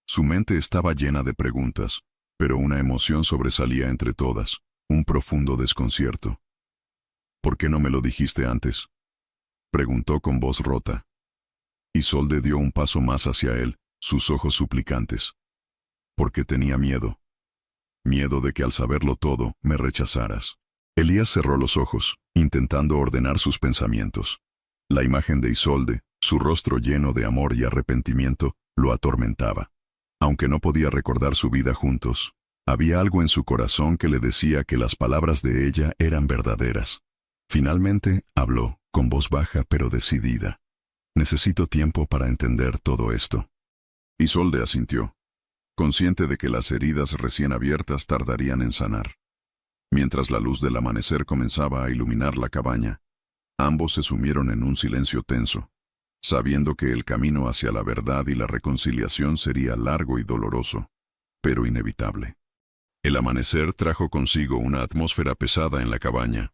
Su mente estaba llena de preguntas, pero una emoción sobresalía entre todas, un profundo desconcierto. «¿Por qué no me lo dijiste antes?», preguntó con voz rota. Isolde dio un paso más hacia él, sus ojos suplicantes. «Porque tenía miedo. Miedo de que al saberlo todo, me rechazaras». Elías cerró los ojos, intentando ordenar sus pensamientos. La imagen de Isolde, su rostro lleno de amor y arrepentimiento, lo atormentaba. Aunque no podía recordar su vida juntos, había algo en su corazón que le decía que las palabras de ella eran verdaderas. Finalmente, habló, con voz baja pero decidida. «Necesito tiempo para entender todo esto». Isolde asintió, consciente de que las heridas recién abiertas tardarían en sanar. Mientras la luz del amanecer comenzaba a iluminar la cabaña, ambos se sumieron en un silencio tenso, sabiendo que el camino hacia la verdad y la reconciliación sería largo y doloroso, pero inevitable. El amanecer trajo consigo una atmósfera pesada en la cabaña.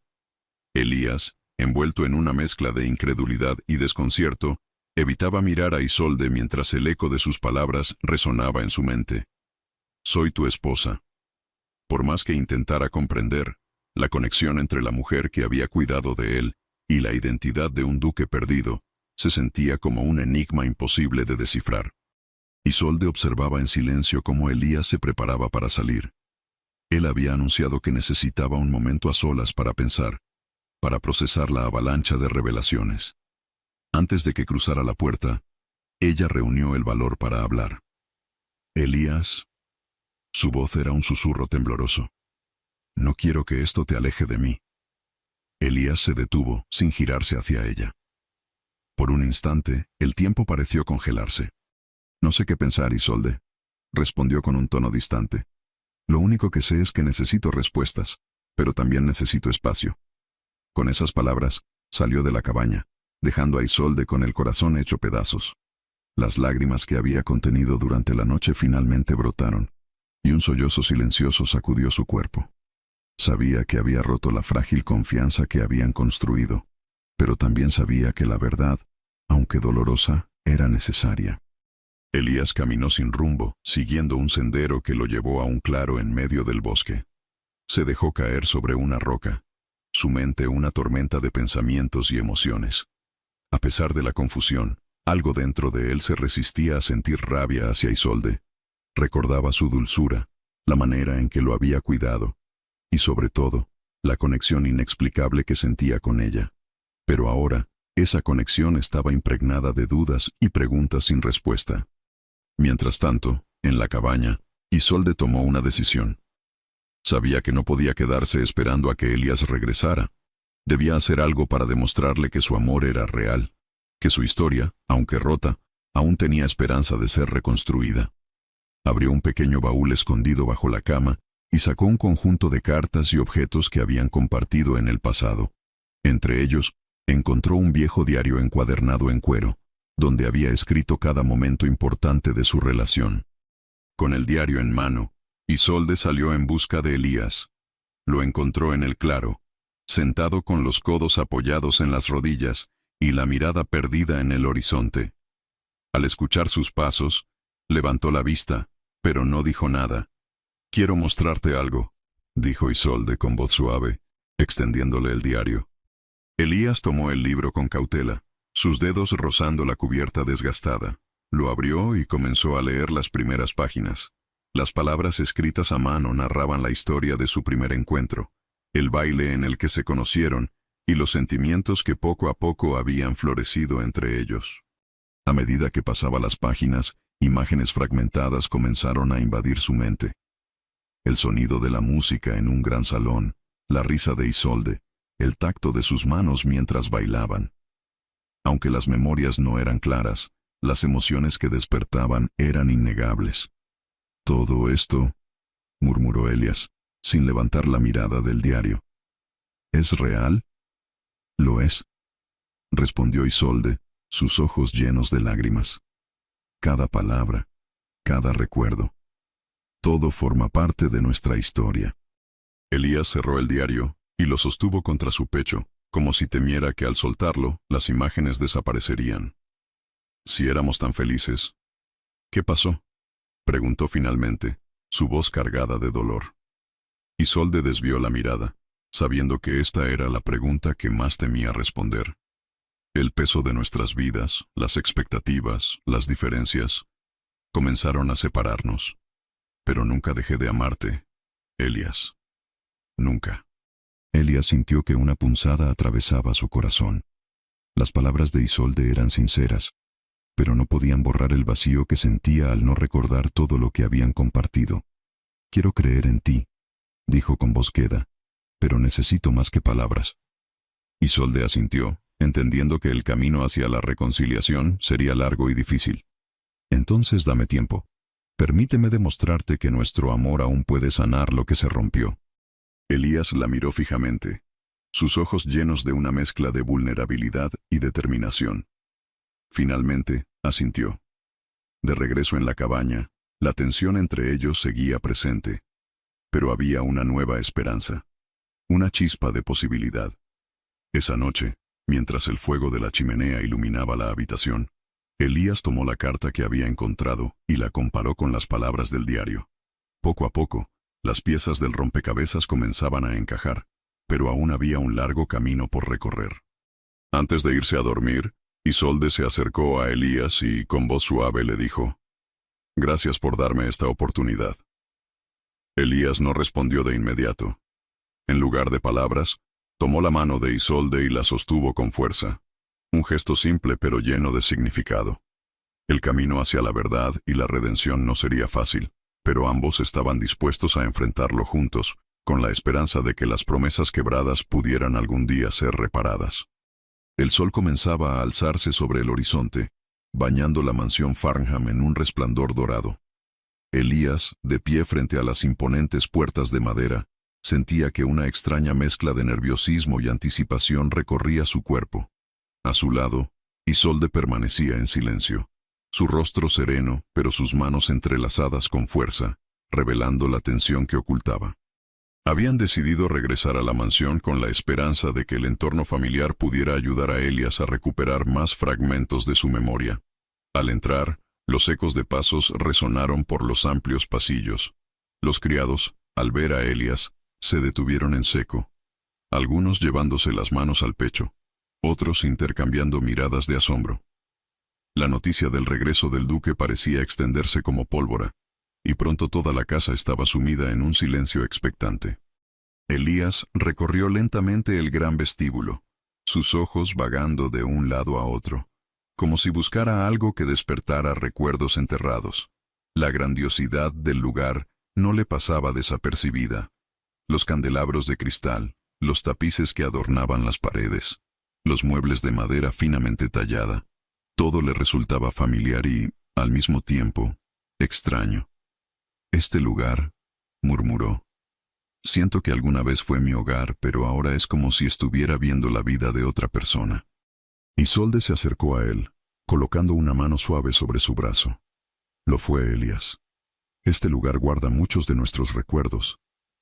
Elías, envuelto en una mezcla de incredulidad y desconcierto, evitaba mirar a Isolde mientras el eco de sus palabras resonaba en su mente. «Soy tu esposa». Por más que intentara comprender, la conexión entre la mujer que había cuidado de él y la identidad de un duque perdido se sentía como un enigma imposible de descifrar. Isolde observaba en silencio cómo Elías se preparaba para salir. Él había anunciado que necesitaba un momento a solas para pensar, para procesar la avalancha de revelaciones. Antes de que cruzara la puerta, ella reunió el valor para hablar. «Elías». Su voz era un susurro tembloroso. «No quiero que esto te aleje de mí». Elías se detuvo, sin girarse hacia ella. Por un instante, el tiempo pareció congelarse. «No sé qué pensar, Isolde», respondió con un tono distante. «Lo único que sé es que necesito respuestas, pero también necesito espacio». Con esas palabras, salió de la cabaña, dejando a Isolde con el corazón hecho pedazos. Las lágrimas que había contenido durante la noche finalmente brotaron, y un sollozo silencioso sacudió su cuerpo. Sabía que había roto la frágil confianza que habían construido, pero también sabía que la verdad, aunque dolorosa, era necesaria. Elías caminó sin rumbo, siguiendo un sendero que lo llevó a un claro en medio del bosque. Se dejó caer sobre una roca, su mente una tormenta de pensamientos y emociones. A pesar de la confusión, algo dentro de él se resistía a sentir rabia hacia Isolde. Recordaba su dulzura, la manera en que lo había cuidado, y sobre todo, la conexión inexplicable que sentía con ella. Pero ahora, esa conexión estaba impregnada de dudas y preguntas sin respuesta. Mientras tanto, en la cabaña, Isolde tomó una decisión. Sabía que no podía quedarse esperando a que Elías regresara. Debía hacer algo para demostrarle que su amor era real, que su historia, aunque rota, aún tenía esperanza de ser reconstruida. Abrió un pequeño baúl escondido bajo la cama y sacó un conjunto de cartas y objetos que habían compartido en el pasado. Entre ellos, Encontró un viejo diario encuadernado en cuero, donde había escrito cada momento importante de su relación. Con el diario en mano, Isolde salió en busca de Elías. Lo encontró en el claro, sentado con los codos apoyados en las rodillas y la mirada perdida en el horizonte. Al escuchar sus pasos, levantó la vista, pero no dijo nada. «Quiero mostrarte algo», dijo Isolde con voz suave, extendiéndole el diario. Elías tomó el libro con cautela, sus dedos rozando la cubierta desgastada. Lo abrió y comenzó a leer las primeras páginas. Las palabras escritas a mano narraban la historia de su primer encuentro, el baile en el que se conocieron y los sentimientos que poco a poco habían florecido entre ellos. A medida que pasaba las páginas, imágenes fragmentadas comenzaron a invadir su mente. El sonido de la música en un gran salón, la risa de Isolde, el tacto de sus manos mientras bailaban. Aunque las memorias no eran claras, las emociones que despertaban eran innegables. «Todo esto», murmuró Elías, sin levantar la mirada del diario. «¿Es real?» «Lo es», respondió Isolde, sus ojos llenos de lágrimas. «Cada palabra, cada recuerdo. Todo forma parte de nuestra historia». Elías cerró el diario y lo sostuvo contra su pecho, como si temiera que al soltarlo, las imágenes desaparecerían. «Si éramos tan felices». «¿Qué pasó?», preguntó finalmente, su voz cargada de dolor. Isolde desvió la mirada, sabiendo que esta era la pregunta que más temía responder. El peso de nuestras vidas, las expectativas, las diferencias, comenzaron a separarnos. Pero nunca dejé de amarte, Elías. Nunca. Elías sintió que una punzada atravesaba su corazón. Las palabras de Isolde eran sinceras, pero no podían borrar el vacío que sentía al no recordar todo lo que habían compartido. «Quiero creer en ti», dijo con voz queda, «pero necesito más que palabras». Isolde asintió, entendiendo que el camino hacia la reconciliación sería largo y difícil. «Entonces dame tiempo. Permíteme demostrarte que nuestro amor aún puede sanar lo que se rompió». Elías la miró fijamente, sus ojos llenos de una mezcla de vulnerabilidad y determinación. Finalmente, asintió. De regreso en la cabaña, la tensión entre ellos seguía presente. Pero había una nueva esperanza, una chispa de posibilidad. Esa noche, mientras el fuego de la chimenea iluminaba la habitación, Elías tomó la carta que había encontrado y la comparó con las palabras del diario. Poco a poco, las piezas del rompecabezas comenzaban a encajar, pero aún había un largo camino por recorrer. Antes de irse a dormir, Isolde se acercó a Elías y con voz suave le dijo: «Gracias por darme esta oportunidad». Elías no respondió de inmediato. En lugar de palabras, tomó la mano de Isolde y la sostuvo con fuerza. Un gesto simple pero lleno de significado. El camino hacia la verdad y la redención no sería fácil, pero ambos estaban dispuestos a enfrentarlo juntos, con la esperanza de que las promesas quebradas pudieran algún día ser reparadas. El sol comenzaba a alzarse sobre el horizonte, bañando la mansión Farnham en un resplandor dorado. Elías, de pie frente a las imponentes puertas de madera, sentía que una extraña mezcla de nerviosismo y anticipación recorría su cuerpo. A su lado, Isolde permanecía en silencio, su rostro sereno, pero sus manos entrelazadas con fuerza, revelando la tensión que ocultaba. Habían decidido regresar a la mansión con la esperanza de que el entorno familiar pudiera ayudar a Elías a recuperar más fragmentos de su memoria. Al entrar, los ecos de pasos resonaron por los amplios pasillos. Los criados, al ver a Elías, se detuvieron en seco, algunos llevándose las manos al pecho, otros intercambiando miradas de asombro. La noticia del regreso del duque parecía extenderse como pólvora, y pronto toda la casa estaba sumida en un silencio expectante. Elías recorrió lentamente el gran vestíbulo, sus ojos vagando de un lado a otro, como si buscara algo que despertara recuerdos enterrados. La grandiosidad del lugar no le pasaba desapercibida. Los candelabros de cristal, los tapices que adornaban las paredes, los muebles de madera finamente tallada, todo le resultaba familiar y, al mismo tiempo, extraño. «Este lugar», murmuró, Siento que alguna vez fue mi hogar, pero ahora es como si estuviera viendo la vida de otra persona. Isolde se acercó a él, colocando una mano suave sobre su brazo. Lo fue, Elías. Este lugar guarda muchos de nuestros recuerdos.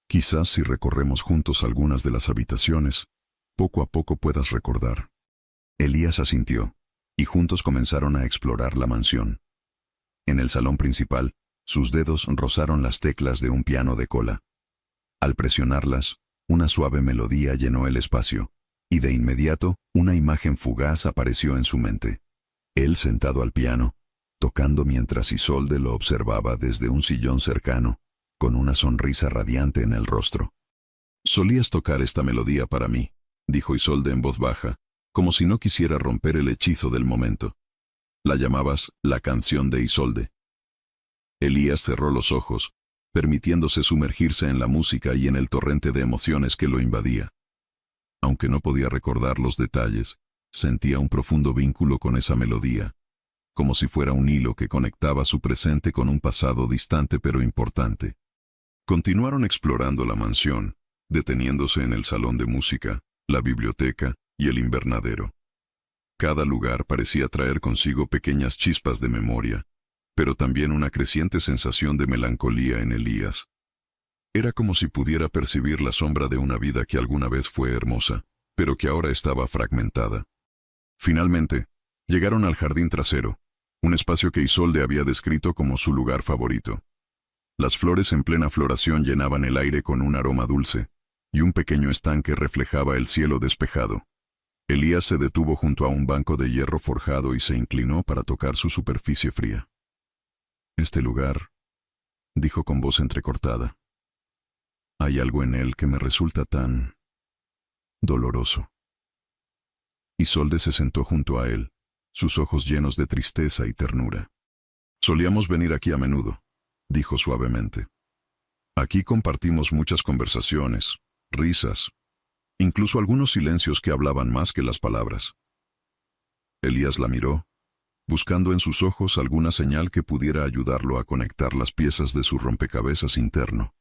Quizás si recorremos juntos algunas de las habitaciones, poco a poco puedas recordar. Elías asintió, y juntos comenzaron a explorar la mansión. En el salón principal, sus dedos rozaron las teclas de un piano de cola. Al presionarlas, una suave melodía llenó el espacio, y de inmediato, una imagen fugaz apareció en su mente. Él sentado al piano, tocando mientras Isolde lo observaba desde un sillón cercano, con una sonrisa radiante en el rostro. «Solías tocar esta melodía para mí», dijo Isolde en voz baja, como si no quisiera romper el hechizo del momento. La llamabas la canción de Isolde. Elías cerró los ojos, permitiéndose sumergirse en la música y en el torrente de emociones que lo invadía. Aunque no podía recordar los detalles, sentía un profundo vínculo con esa melodía, como si fuera un hilo que conectaba su presente con un pasado distante pero importante. Continuaron explorando la mansión, deteniéndose en el salón de música, la biblioteca y el invernadero. Cada lugar parecía traer consigo pequeñas chispas de memoria, pero también una creciente sensación de melancolía en Elías. Era como si pudiera percibir la sombra de una vida que alguna vez fue hermosa, pero que ahora estaba fragmentada. Finalmente, llegaron al jardín trasero, un espacio que Isolde había descrito como su lugar favorito. Las flores en plena floración llenaban el aire con un aroma dulce, y un pequeño estanque reflejaba el cielo despejado. Elías se detuvo junto a un banco de hierro forjado y se inclinó para tocar su superficie fría. «Este lugar», dijo con voz entrecortada, «hay algo en él que me resulta tan doloroso». Isolde se sentó junto a él, sus ojos llenos de tristeza y ternura. «Solíamos venir aquí a menudo», dijo suavemente. «Aquí compartimos muchas conversaciones, risas, incluso algunos silencios que hablaban más que las palabras». Elías la miró, buscando en sus ojos alguna señal que pudiera ayudarlo a conectar las piezas de su rompecabezas interno.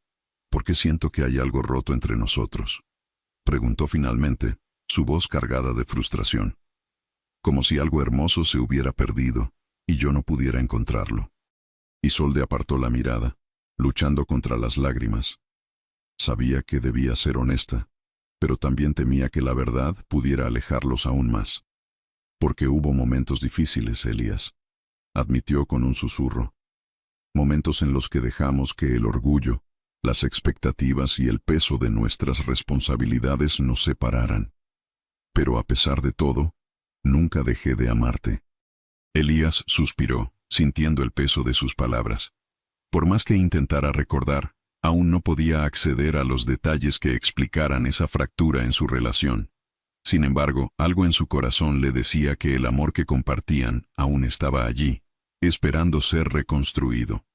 «¿Por qué siento que hay algo roto entre nosotros?», preguntó finalmente, su voz cargada de frustración. «Como si algo hermoso se hubiera perdido y yo no pudiera encontrarlo». Isolde apartó la mirada, luchando contra las lágrimas. Sabía que debía ser honesta, pero también temía que la verdad pudiera alejarlos aún más. «Porque hubo momentos difíciles, Elías», admitió con un susurro. «Momentos en los que dejamos que el orgullo, las expectativas y el peso de nuestras responsabilidades nos separaran. Pero a pesar de todo, nunca dejé de amarte». Elías suspiró, sintiendo el peso de sus palabras. Por más que intentara recordar, aún no podía acceder a los detalles que explicaran esa fractura en su relación. Sin embargo, algo en su corazón le decía que el amor que compartían aún estaba allí, esperando ser reconstruido.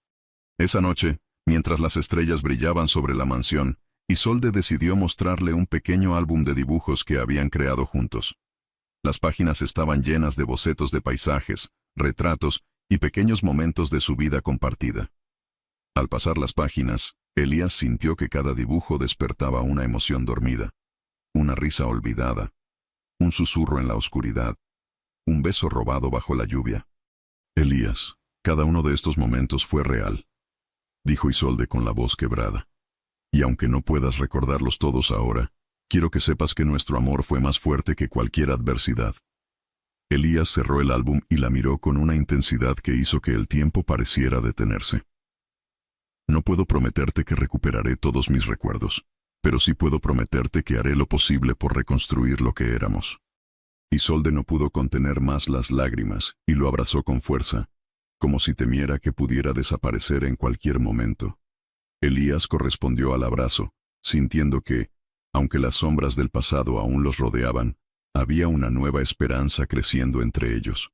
Esa noche, mientras las estrellas brillaban sobre la mansión, Isolde decidió mostrarle un pequeño álbum de dibujos que habían creado juntos. Las páginas estaban llenas de bocetos de paisajes, retratos y pequeños momentos de su vida compartida. Al pasar las páginas, Elías sintió que cada dibujo despertaba una emoción dormida, una risa olvidada, un susurro en la oscuridad, un beso robado bajo la lluvia. «Elías, cada uno de estos momentos fue real», dijo Isolde con la voz quebrada. «Y aunque no puedas recordarlos todos ahora, quiero que sepas que nuestro amor fue más fuerte que cualquier adversidad». Elías cerró el álbum y la miró con una intensidad que hizo que el tiempo pareciera detenerse. «No puedo prometerte que recuperaré todos mis recuerdos, pero sí puedo prometerte que haré lo posible por reconstruir lo que éramos». Isolde no pudo contener más las lágrimas y lo abrazó con fuerza, como si temiera que pudiera desaparecer en cualquier momento. Elías correspondió al abrazo, sintiendo que, aunque las sombras del pasado aún los rodeaban, había una nueva esperanza creciendo entre ellos.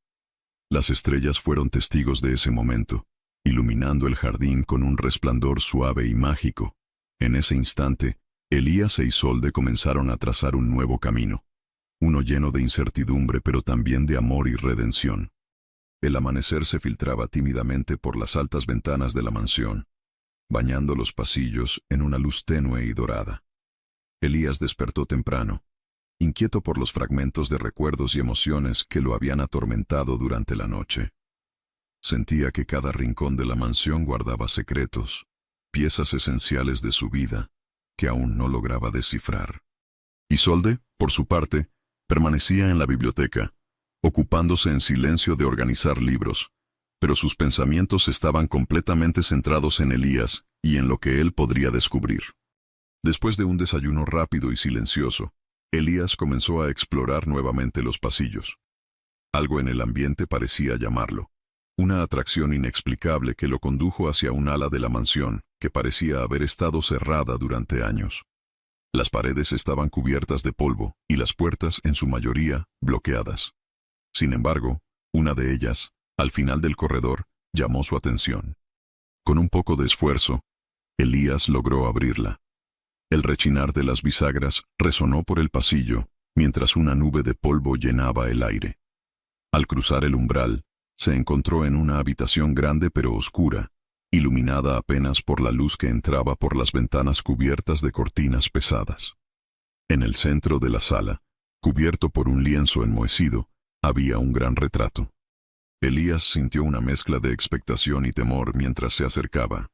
Las estrellas fueron testigos de ese momento, iluminando el jardín con un resplandor suave y mágico. En ese instante, Elías e Isolde comenzaron a trazar un nuevo camino, uno lleno de incertidumbre pero también de amor y redención. El amanecer se filtraba tímidamente por las altas ventanas de la mansión, bañando los pasillos en una luz tenue y dorada. Elías despertó temprano, inquieto por los fragmentos de recuerdos y emociones que lo habían atormentado durante la noche. Sentía que cada rincón de la mansión guardaba secretos, piezas esenciales de su vida, que aún no lograba descifrar. Isolde, por su parte, permanecía en la biblioteca, ocupándose en silencio de organizar libros, pero sus pensamientos estaban completamente centrados en Elías y en lo que él podría descubrir. Después de un desayuno rápido y silencioso, Elías comenzó a explorar nuevamente los pasillos. Algo en el ambiente parecía llamarlo, una atracción inexplicable que lo condujo hacia un ala de la mansión que parecía haber estado cerrada durante años. Las paredes estaban cubiertas de polvo y las puertas, en su mayoría, bloqueadas. Sin embargo, una de ellas, al final del corredor, llamó su atención. Con un poco de esfuerzo, Elías logró abrirla. El rechinar de las bisagras resonó por el pasillo, mientras una nube de polvo llenaba el aire. Al cruzar el umbral, se encontró en una habitación grande pero oscura, iluminada apenas por la luz que entraba por las ventanas cubiertas de cortinas pesadas. En el centro de la sala, cubierto por un lienzo enmohecido, había un gran retrato. Elías sintió una mezcla de expectación y temor mientras se acercaba.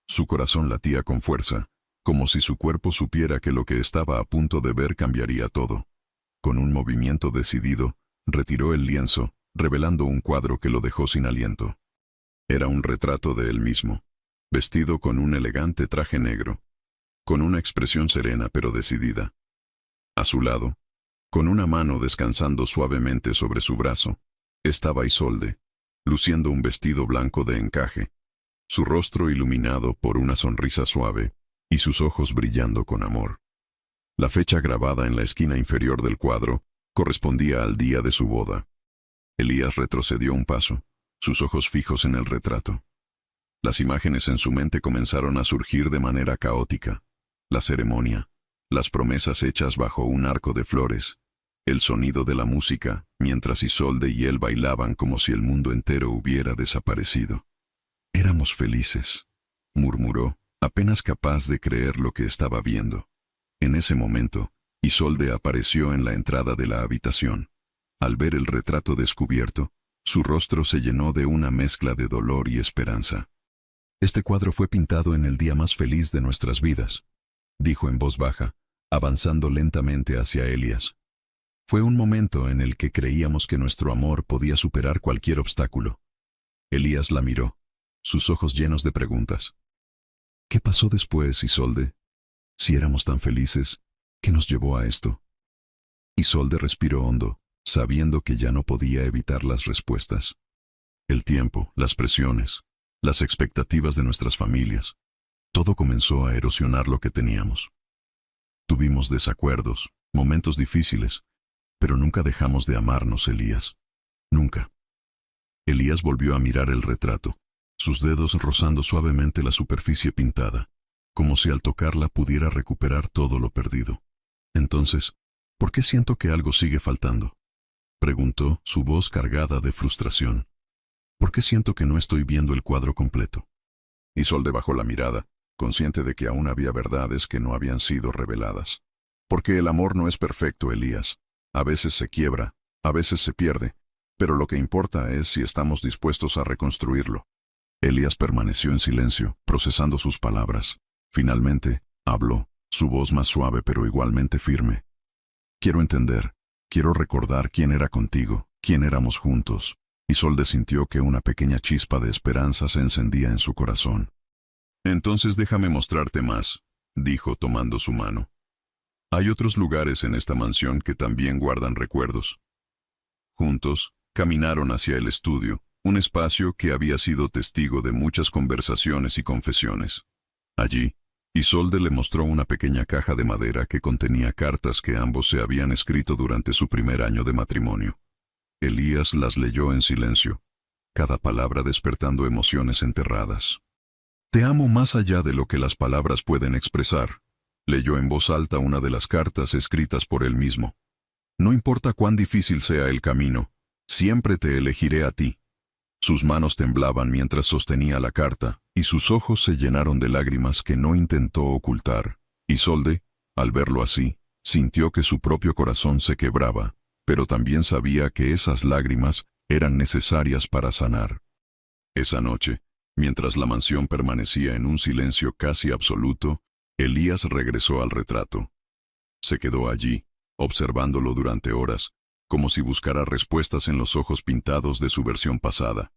Su corazón latía con fuerza, como si su cuerpo supiera que lo que estaba a punto de ver cambiaría todo. Con un movimiento decidido, retiró el lienzo, revelando un cuadro que lo dejó sin aliento. Era un retrato de él mismo, vestido con un elegante traje negro, con una expresión serena pero decidida. A su lado, con una mano descansando suavemente sobre su brazo, estaba Isolde, luciendo un vestido blanco de encaje, su rostro iluminado por una sonrisa suave y sus ojos brillando con amor. La fecha grabada en la esquina inferior del cuadro correspondía al día de su boda. Elías retrocedió un paso, sus ojos fijos en el retrato. Las imágenes en su mente comenzaron a surgir de manera caótica. La ceremonia, las promesas hechas bajo un arco de flores, el sonido de la música, mientras Isolde y él bailaban como si el mundo entero hubiera desaparecido. «Éramos felices», murmuró, apenas capaz de creer lo que estaba viendo. En ese momento, Isolde apareció en la entrada de la habitación. Al ver el retrato descubierto, su rostro se llenó de una mezcla de dolor y esperanza. «Este cuadro fue pintado en el día más feliz de nuestras vidas», dijo en voz baja, avanzando lentamente hacia Elías. «Fue un momento en el que creíamos que nuestro amor podía superar cualquier obstáculo». Elías la miró, sus ojos llenos de preguntas. «¿Qué pasó después, Isolde? Si éramos tan felices, ¿qué nos llevó a esto?» Isolde respiró hondo, sabiendo que ya no podía evitar las respuestas. El tiempo, las presiones, las expectativas de nuestras familias, todo comenzó a erosionar lo que teníamos. Tuvimos desacuerdos, momentos difíciles, pero nunca dejamos de amarnos, Elías. Nunca. Elías volvió a mirar el retrato, sus dedos rozando suavemente la superficie pintada, como si al tocarla pudiera recuperar todo lo perdido. Entonces, ¿por qué siento que algo sigue faltando?, preguntó, su voz cargada de frustración. ¿Por qué siento que no estoy viendo el cuadro completo? Isolde bajó la mirada, consciente de que aún había verdades que no habían sido reveladas. Porque el amor no es perfecto, Elías. A veces se quiebra, a veces se pierde, pero lo que importa es si estamos dispuestos a reconstruirlo. Elías permaneció en silencio, procesando sus palabras. Finalmente, habló, su voz más suave pero igualmente firme. «Quiero entender. Quiero recordar quién era contigo, quién éramos juntos». Isolde sintió que una pequeña chispa de esperanza se encendía en su corazón. «Entonces déjame mostrarte más», dijo tomando su mano. «Hay otros lugares en esta mansión que también guardan recuerdos». Juntos, caminaron hacia el estudio, un espacio que había sido testigo de muchas conversaciones y confesiones. Allí, Isolde le mostró una pequeña caja de madera que contenía cartas que ambos se habían escrito durante su primer año de matrimonio. Elías las leyó en silencio, cada palabra despertando emociones enterradas. «Te amo más allá de lo que las palabras pueden expresar», leyó en voz alta una de las cartas escritas por él mismo. «No importa cuán difícil sea el camino, siempre te elegiré a ti». Sus manos temblaban mientras sostenía la carta, y sus ojos se llenaron de lágrimas que no intentó ocultar. Isolde, al verlo así, sintió que su propio corazón se quebraba, pero también sabía que esas lágrimas eran necesarias para sanar. Esa noche, mientras la mansión permanecía en un silencio casi absoluto, Elías regresó al retrato. Se quedó allí, observándolo durante horas, como si buscara respuestas en los ojos pintados de su versión pasada.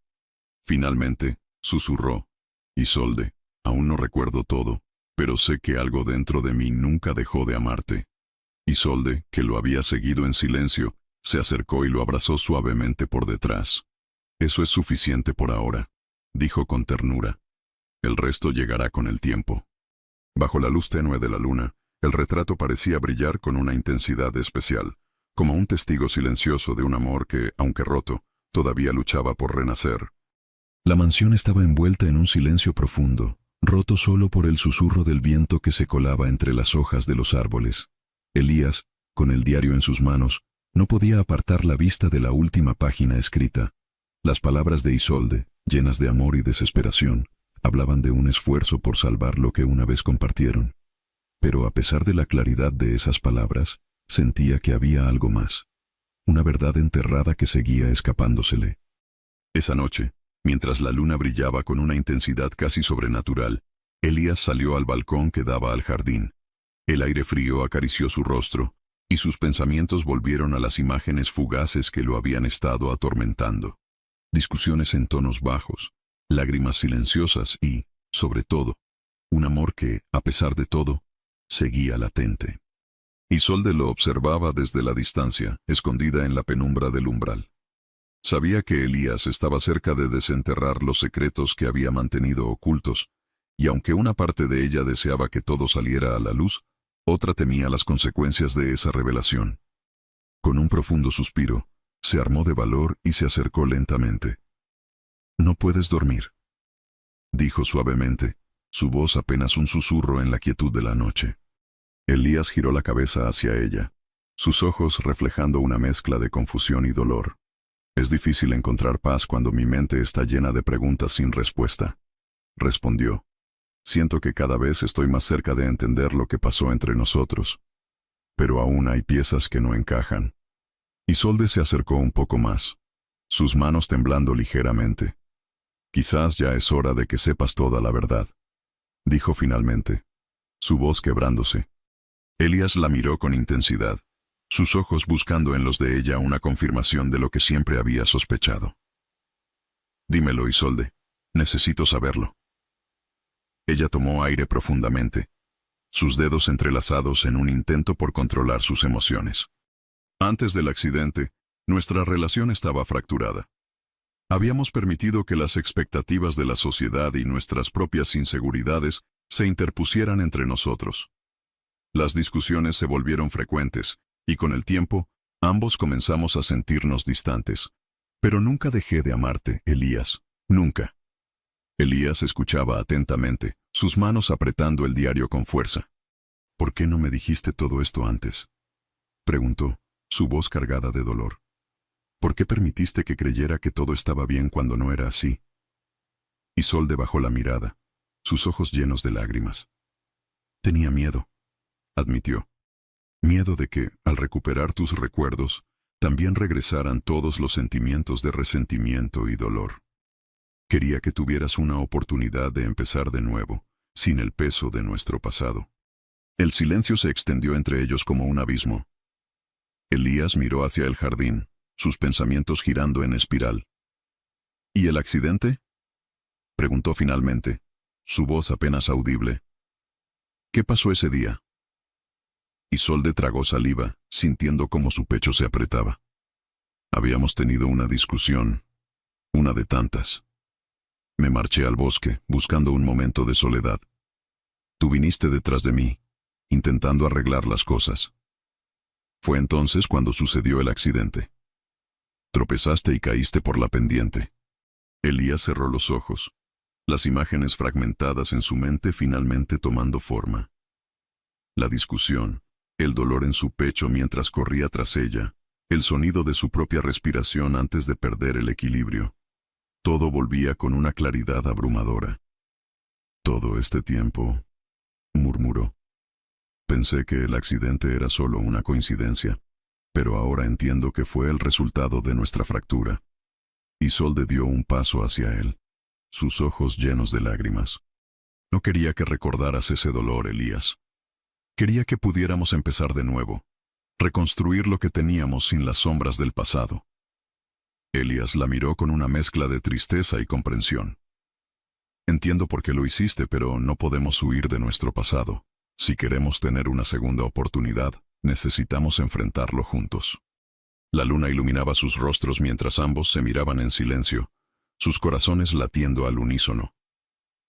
Finalmente, susurró: Isolde, aún no recuerdo todo, pero sé que algo dentro de mí nunca dejó de amarte. Isolde, que lo había seguido en silencio, se acercó y lo abrazó suavemente por detrás. Eso es suficiente por ahora, dijo con ternura. El resto llegará con el tiempo. Bajo la luz tenue de la luna, el retrato parecía brillar con una intensidad especial, como un testigo silencioso de un amor que, aunque roto, todavía luchaba por renacer. La mansión estaba envuelta en un silencio profundo, roto solo por el susurro del viento que se colaba entre las hojas de los árboles. Elías, con el diario en sus manos, no podía apartar la vista de la última página escrita. Las palabras de Isolde, llenas de amor y desesperación, hablaban de un esfuerzo por salvar lo que una vez compartieron. Pero a pesar de la claridad de esas palabras, sentía que había algo más, una verdad enterrada que seguía escapándosele. Esa noche, mientras la luna brillaba con una intensidad casi sobrenatural, Elías salió al balcón que daba al jardín. El aire frío acarició su rostro, y sus pensamientos volvieron a las imágenes fugaces que lo habían estado atormentando. Discusiones en tonos bajos, lágrimas silenciosas y, sobre todo, un amor que, a pesar de todo, seguía latente. Isolde lo observaba desde la distancia, escondida en la penumbra del umbral. Sabía que Elías estaba cerca de desenterrar los secretos que había mantenido ocultos, y aunque una parte de ella deseaba que todo saliera a la luz, otra temía las consecuencias de esa revelación. Con un profundo suspiro, se armó de valor y se acercó lentamente. «No puedes dormir», dijo suavemente, su voz apenas un susurro en la quietud de la noche. Elías giró la cabeza hacia ella, sus ojos reflejando una mezcla de confusión y dolor. «Es difícil encontrar paz cuando mi mente está llena de preguntas sin respuesta», respondió. «Siento que cada vez estoy más cerca de entender lo que pasó entre nosotros. Pero aún hay piezas que no encajan». Isolde se acercó un poco más, sus manos temblando ligeramente. «Quizás ya es hora de que sepas toda la verdad», dijo finalmente, su voz quebrándose. Elías la miró con intensidad, sus ojos buscando en los de ella una confirmación de lo que siempre había sospechado. «Dímelo, Isolde, necesito saberlo». Ella tomó aire profundamente, sus dedos entrelazados en un intento por controlar sus emociones. Antes del accidente, nuestra relación estaba fracturada. Habíamos permitido que las expectativas de la sociedad y nuestras propias inseguridades se interpusieran entre nosotros. Las discusiones se volvieron frecuentes, y con el tiempo, ambos comenzamos a sentirnos distantes. Pero nunca dejé de amarte, Elías, nunca. Elías escuchaba atentamente, sus manos apretando el diario con fuerza. «¿Por qué no me dijiste todo esto antes?», preguntó, su voz cargada de dolor. «¿Por qué permitiste que creyera que todo estaba bien cuando no era así?». Isolde bajó la mirada, sus ojos llenos de lágrimas. «Tenía miedo», admitió. «Miedo de que, al recuperar tus recuerdos, también regresaran todos los sentimientos de resentimiento y dolor. Quería que tuvieras una oportunidad de empezar de nuevo, sin el peso de nuestro pasado». El silencio se extendió entre ellos como un abismo. Elías miró hacia el jardín, sus pensamientos girando en espiral. «¿Y el accidente?», preguntó finalmente, su voz apenas audible. «¿Qué pasó ese día?». Isolde tragó saliva, sintiendo cómo su pecho se apretaba. «Habíamos tenido una discusión, una de tantas. Me marché al bosque, buscando un momento de soledad. Tú viniste detrás de mí, intentando arreglar las cosas. Fue entonces cuando sucedió el accidente. Tropezaste y caíste por la pendiente». Elías cerró los ojos, las imágenes fragmentadas en su mente finalmente tomando forma. La discusión, el dolor en su pecho mientras corría tras ella, el sonido de su propia respiración antes de perder el equilibrio. Todo volvía con una claridad abrumadora. Todo este tiempo, murmuró. Pensé que el accidente era solo una coincidencia, pero ahora entiendo que fue el resultado de nuestra fractura. Isolde dio un paso hacia él, sus ojos llenos de lágrimas. No quería que recordaras ese dolor, Elías. Quería que pudiéramos empezar de nuevo, reconstruir lo que teníamos sin las sombras del pasado. Elías la miró con una mezcla de tristeza y comprensión. Entiendo por qué lo hiciste, pero no podemos huir de nuestro pasado. Si queremos tener una segunda oportunidad, necesitamos enfrentarlo juntos. La luna iluminaba sus rostros mientras ambos se miraban en silencio, sus corazones latiendo al unísono.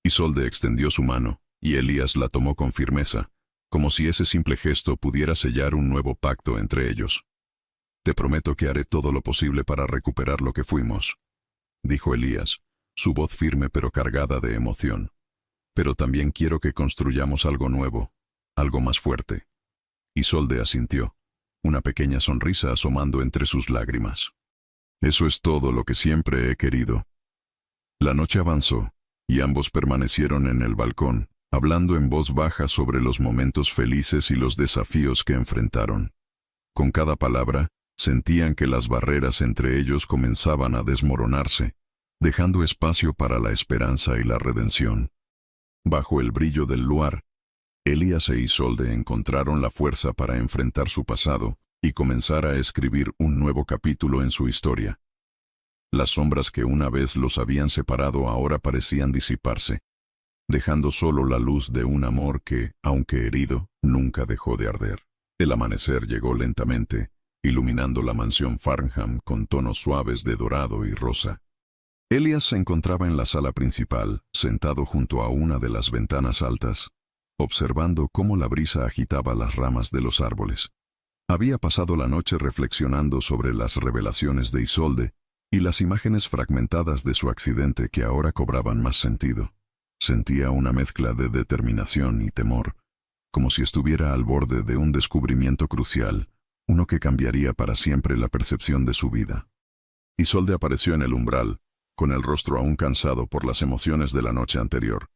Isolde extendió su mano, y Elías la tomó con firmeza, como si ese simple gesto pudiera sellar un nuevo pacto entre ellos. Te prometo que haré todo lo posible para recuperar lo que fuimos, dijo Elías, su voz firme pero cargada de emoción. Pero también quiero que construyamos algo nuevo, algo más fuerte. Isolde asintió, una pequeña sonrisa asomando entre sus lágrimas. Eso es todo lo que siempre he querido. La noche avanzó, y ambos permanecieron en el balcón, hablando en voz baja sobre los momentos felices y los desafíos que enfrentaron. Con cada palabra, sentían que las barreras entre ellos comenzaban a desmoronarse, dejando espacio para la esperanza y la redención. Bajo el brillo del luar, Elías e Isolde encontraron la fuerza para enfrentar su pasado y comenzar a escribir un nuevo capítulo en su historia. Las sombras que una vez los habían separado ahora parecían disiparse, dejando solo la luz de un amor que, aunque herido, nunca dejó de arder. El amanecer llegó lentamente, iluminando la mansión Farnham con tonos suaves de dorado y rosa. Elías se encontraba en la sala principal, sentado junto a una de las ventanas altas, observando cómo la brisa agitaba las ramas de los árboles. Había pasado la noche reflexionando sobre las revelaciones de Isolde y las imágenes fragmentadas de su accidente que ahora cobraban más sentido. Sentía una mezcla de determinación y temor, como si estuviera al borde de un descubrimiento crucial, uno que cambiaría para siempre la percepción de su vida. Isolde apareció en el umbral, con el rostro aún cansado por las emociones de la noche anterior.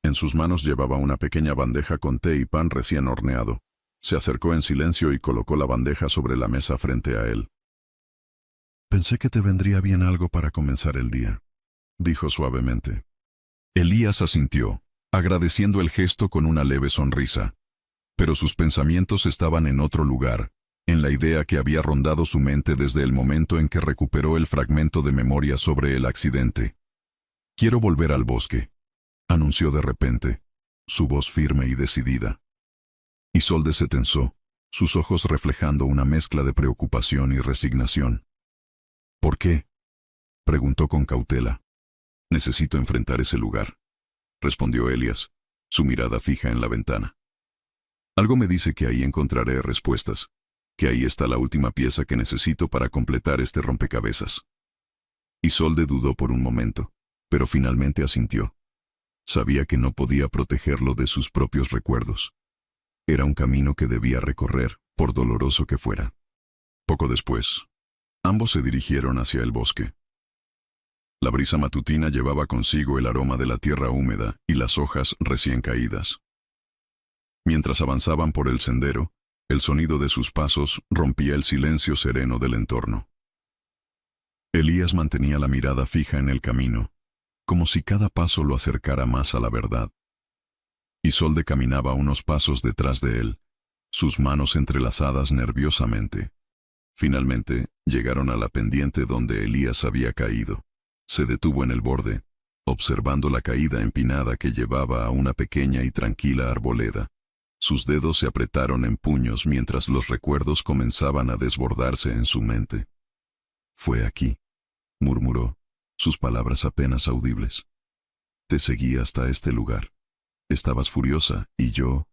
En sus manos llevaba una pequeña bandeja con té y pan recién horneado. Se acercó en silencio y colocó la bandeja sobre la mesa frente a él. «Pensé que te vendría bien algo para comenzar el día», dijo suavemente. Elías asintió, agradeciendo el gesto con una leve sonrisa. Pero sus pensamientos estaban en otro lugar, en la idea que había rondado su mente desde el momento en que recuperó el fragmento de memoria sobre el accidente. «Quiero volver al bosque», anunció de repente, su voz firme y decidida. Isolde se tensó, sus ojos reflejando una mezcla de preocupación y resignación. «¿Por qué?», preguntó con cautela. «Necesito enfrentar ese lugar», respondió Elías, su mirada fija en la ventana. «Algo me dice que ahí encontraré respuestas, que ahí está la última pieza que necesito para completar este rompecabezas». Isolde dudó por un momento, pero finalmente asintió. Sabía que no podía protegerlo de sus propios recuerdos. Era un camino que debía recorrer, por doloroso que fuera. Poco después, ambos se dirigieron hacia el bosque. La brisa matutina llevaba consigo el aroma de la tierra húmeda y las hojas recién caídas. Mientras avanzaban por el sendero, el sonido de sus pasos rompía el silencio sereno del entorno. Elías mantenía la mirada fija en el camino, como si cada paso lo acercara más a la verdad. Isolde caminaba unos pasos detrás de él, sus manos entrelazadas nerviosamente. Finalmente, llegaron a la pendiente donde Elías había caído. Se detuvo en el borde, observando la caída empinada que llevaba a una pequeña y tranquila arboleda. Sus dedos se apretaron en puños mientras los recuerdos comenzaban a desbordarse en su mente. «Fue aquí», murmuró, sus palabras apenas audibles. «Te seguí hasta este lugar. Estabas furiosa y yo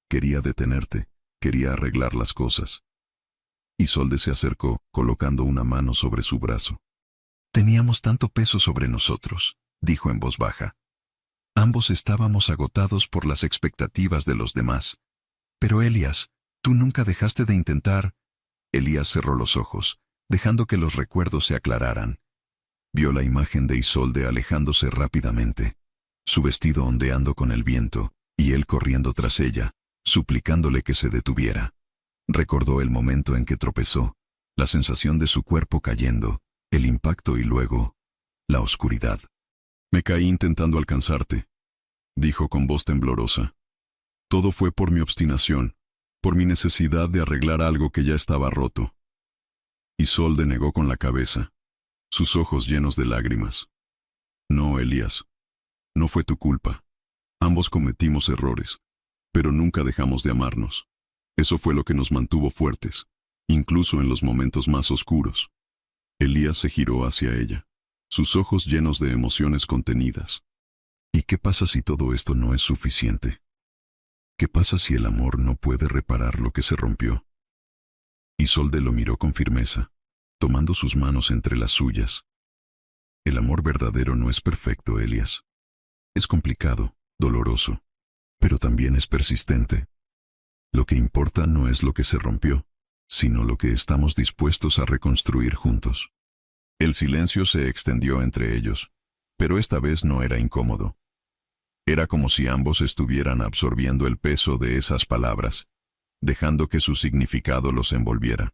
quería detenerte, quería arreglar las cosas». Isolde se acercó, colocando una mano sobre su brazo. «Teníamos tanto peso sobre nosotros», dijo en voz baja. «Ambos estábamos agotados por las expectativas de los demás. Pero Elías, tú nunca dejaste de intentar». Elías cerró los ojos, dejando que los recuerdos se aclararan. Vio la imagen de Isolde alejándose rápidamente, su vestido ondeando con el viento, y él corriendo tras ella, suplicándole que se detuviera. Recordó el momento en que tropezó, la sensación de su cuerpo cayendo, el impacto y luego, la oscuridad. «Me caí intentando alcanzarte», dijo con voz temblorosa. «Todo fue por mi obstinación, por mi necesidad de arreglar algo que ya estaba roto». Isolde negó con la cabeza, sus ojos llenos de lágrimas. «No, Elías, no fue tu culpa. Ambos cometimos errores, pero nunca dejamos de amarnos. Eso fue lo que nos mantuvo fuertes, incluso en los momentos más oscuros». Elías se giró hacia ella, sus ojos llenos de emociones contenidas. «¿Y qué pasa si todo esto no es suficiente? ¿Qué pasa si el amor no puede reparar lo que se rompió?» Isolde lo miró con firmeza, tomando sus manos entre las suyas. «El amor verdadero no es perfecto, Elías. Es complicado, doloroso, pero también es persistente. Lo que importa no es lo que se rompió, sino lo que estamos dispuestos a reconstruir juntos». El silencio se extendió entre ellos, pero esta vez no era incómodo. Era como si ambos estuvieran absorbiendo el peso de esas palabras, dejando que su significado los envolviera.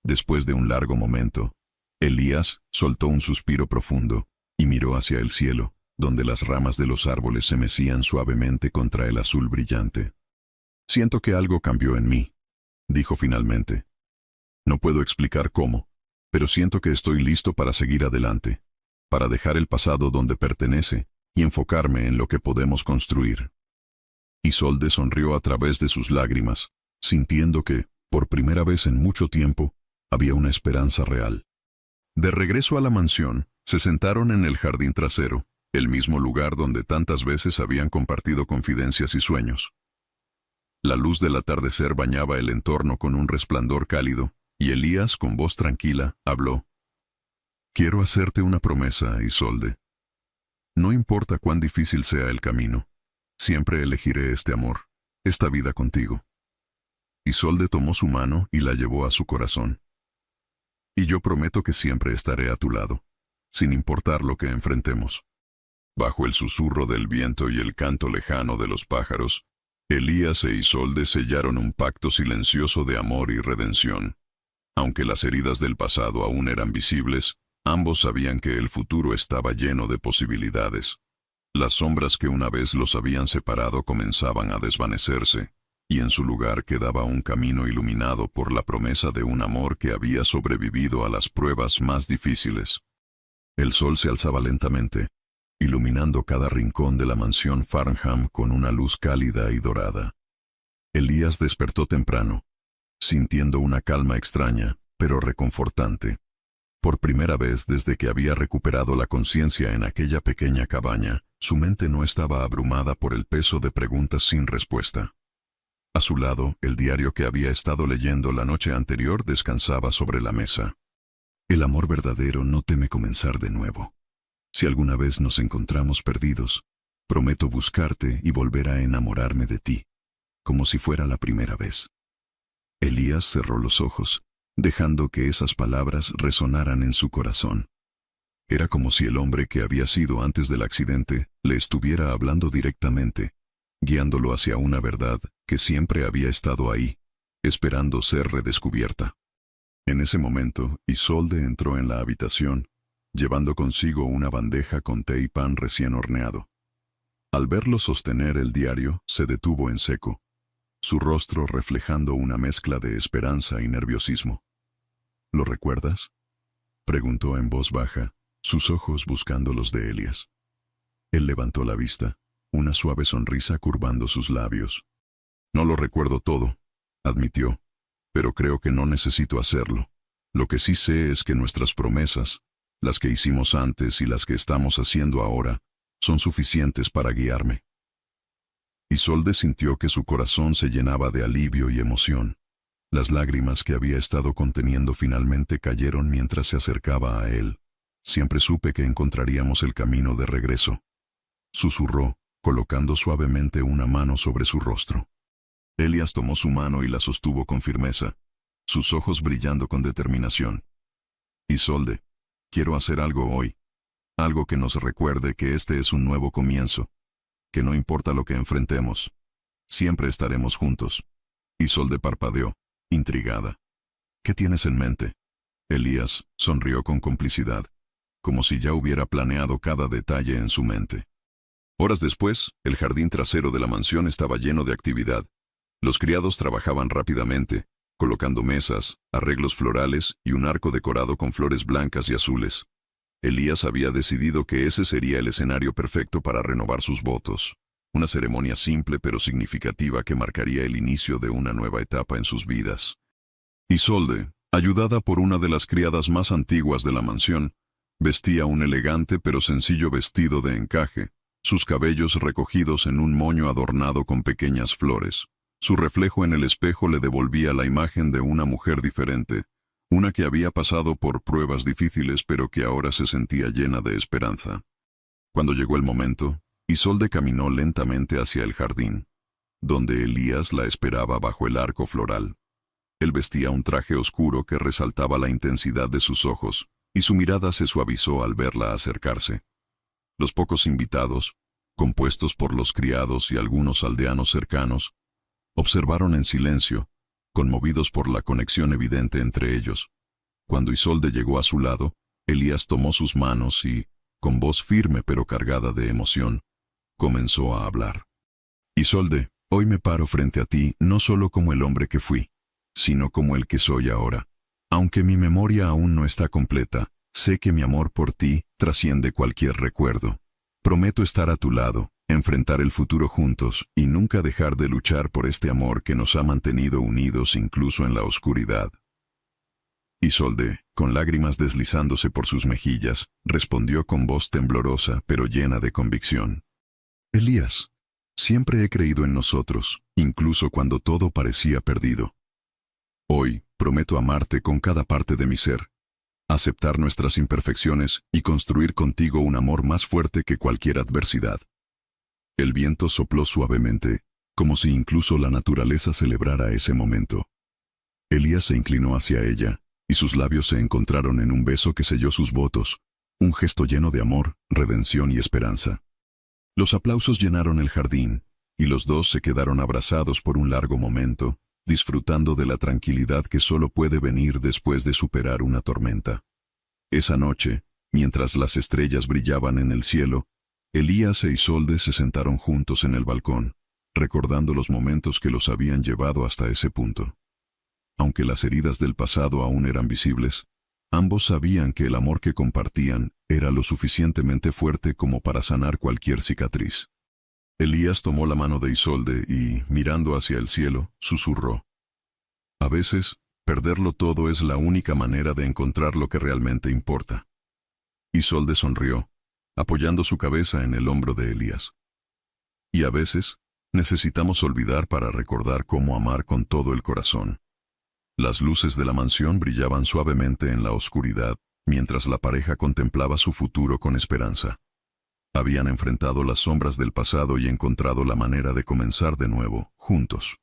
Después de un largo momento, Elías soltó un suspiro profundo y miró hacia el cielo, donde las ramas de los árboles se mecían suavemente contra el azul brillante. «Siento que algo cambió en mí», dijo finalmente. «No puedo explicar cómo, pero siento que estoy listo para seguir adelante, para dejar el pasado donde pertenece y enfocarme en lo que podemos construir». Isolde sonrió a través de sus lágrimas, sintiendo que, por primera vez en mucho tiempo, había una esperanza real. De regreso a la mansión, se sentaron en el jardín trasero, el mismo lugar donde tantas veces habían compartido confidencias y sueños. La luz del atardecer bañaba el entorno con un resplandor cálido, y Elías, con voz tranquila, habló. «Quiero hacerte una promesa, Isolde. No importa cuán difícil sea el camino, siempre elegiré este amor, esta vida contigo». Isolde tomó su mano y la llevó a su corazón. «Y yo prometo que siempre estaré a tu lado, sin importar lo que enfrentemos». Bajo el susurro del viento y el canto lejano de los pájaros, Elías e Isolde sellaron un pacto silencioso de amor y redención. Aunque las heridas del pasado aún eran visibles, ambos sabían que el futuro estaba lleno de posibilidades. Las sombras que una vez los habían separado comenzaban a desvanecerse, y en su lugar quedaba un camino iluminado por la promesa de un amor que había sobrevivido a las pruebas más difíciles. El sol se alzaba lentamente, iluminando cada rincón de la mansión Farnham con una luz cálida y dorada. Elías despertó temprano, sintiendo una calma extraña, pero reconfortante. Por primera vez desde que había recuperado la conciencia en aquella pequeña cabaña, su mente no estaba abrumada por el peso de preguntas sin respuesta. A su lado, el diario que había estado leyendo la noche anterior descansaba sobre la mesa. «El amor verdadero no teme comenzar de nuevo. Si alguna vez nos encontramos perdidos, prometo buscarte y volver a enamorarme de ti, como si fuera la primera vez». Elías cerró los ojos, dejando que esas palabras resonaran en su corazón. Era como si el hombre que había sido antes del accidente le estuviera hablando directamente, guiándolo hacia una verdad que siempre había estado ahí, esperando ser redescubierta. En ese momento, Isolde entró en la habitación, llevando consigo una bandeja con té y pan recién horneado. Al verlo sostener el diario, se detuvo en seco, su rostro reflejando una mezcla de esperanza y nerviosismo. «¿Lo recuerdas?», preguntó en voz baja, sus ojos buscando los de Elías. Él levantó la vista, una suave sonrisa curvando sus labios. «No lo recuerdo todo», admitió, «pero creo que no necesito hacerlo. Lo que sí sé es que nuestras promesas, las que hicimos antes y las que estamos haciendo ahora, son suficientes para guiarme». Isolde sintió que su corazón se llenaba de alivio y emoción. Las lágrimas que había estado conteniendo finalmente cayeron mientras se acercaba a él. «Siempre supe que encontraríamos el camino de regreso», susurró, colocando suavemente una mano sobre su rostro. Elías tomó su mano y la sostuvo con firmeza, sus ojos brillando con determinación. «Isolde, Quiero hacer algo hoy. Algo que nos recuerde que este es un nuevo comienzo. Que no importa lo que enfrentemos, siempre estaremos juntos. Isolde parpadeó, intrigada. ¿Qué tienes en mente? Elías sonrió con complicidad, como si ya hubiera planeado cada detalle en su mente. Horas después, el jardín trasero de la mansión estaba lleno de actividad. Los criados trabajaban rápidamente, colocando mesas, arreglos florales y un arco decorado con flores blancas y azules. Elías había decidido que ese sería el escenario perfecto para renovar sus votos. Una ceremonia simple pero significativa que marcaría el inicio de una nueva etapa en sus vidas. Isolde, ayudada por una de las criadas más antiguas de la mansión, vestía un elegante pero sencillo vestido de encaje, sus cabellos recogidos en un moño adornado con pequeñas flores. Su reflejo en el espejo le devolvía la imagen de una mujer diferente, una que había pasado por pruebas difíciles pero que ahora se sentía llena de esperanza. Cuando llegó el momento, Isolde caminó lentamente hacia el jardín, donde Elías la esperaba bajo el arco floral. Él vestía un traje oscuro que resaltaba la intensidad de sus ojos, y su mirada se suavizó al verla acercarse. Los pocos invitados, compuestos por los criados y algunos aldeanos cercanos, observaron en silencio, conmovidos por la conexión evidente entre ellos. Cuando Isolde llegó a su lado, Elías tomó sus manos y, con voz firme pero cargada de emoción, comenzó a hablar. Isolde, hoy me paro frente a ti no solo como el hombre que fui, sino como el que soy ahora. Aunque mi memoria aún no está completa, sé que mi amor por ti trasciende cualquier recuerdo. Prometo estar a tu lado, enfrentar el futuro juntos y nunca dejar de luchar por este amor que nos ha mantenido unidos incluso en la oscuridad. Isolde, con lágrimas deslizándose por sus mejillas, respondió con voz temblorosa pero llena de convicción. Elías, siempre he creído en nosotros, incluso cuando todo parecía perdido. Hoy, prometo amarte con cada parte de mi ser, aceptar nuestras imperfecciones y construir contigo un amor más fuerte que cualquier adversidad. El viento sopló suavemente, como si incluso la naturaleza celebrara ese momento. Elías se inclinó hacia ella, y sus labios se encontraron en un beso que selló sus votos, un gesto lleno de amor, redención y esperanza. Los aplausos llenaron el jardín, y los dos se quedaron abrazados por un largo momento, disfrutando de la tranquilidad que solo puede venir después de superar una tormenta. Esa noche, mientras las estrellas brillaban en el cielo, Elías e Isolde se sentaron juntos en el balcón, recordando los momentos que los habían llevado hasta ese punto. Aunque las heridas del pasado aún eran visibles, ambos sabían que el amor que compartían era lo suficientemente fuerte como para sanar cualquier cicatriz. Elías tomó la mano de Isolde y, mirando hacia el cielo, susurró. A veces, perderlo todo es la única manera de encontrar lo que realmente importa. Isolde sonrió, apoyando su cabeza en el hombro de Elías. Y a veces, necesitamos olvidar para recordar cómo amar con todo el corazón. Las luces de la mansión brillaban suavemente en la oscuridad, mientras la pareja contemplaba su futuro con esperanza. Habían enfrentado las sombras del pasado y encontrado la manera de comenzar de nuevo, juntos.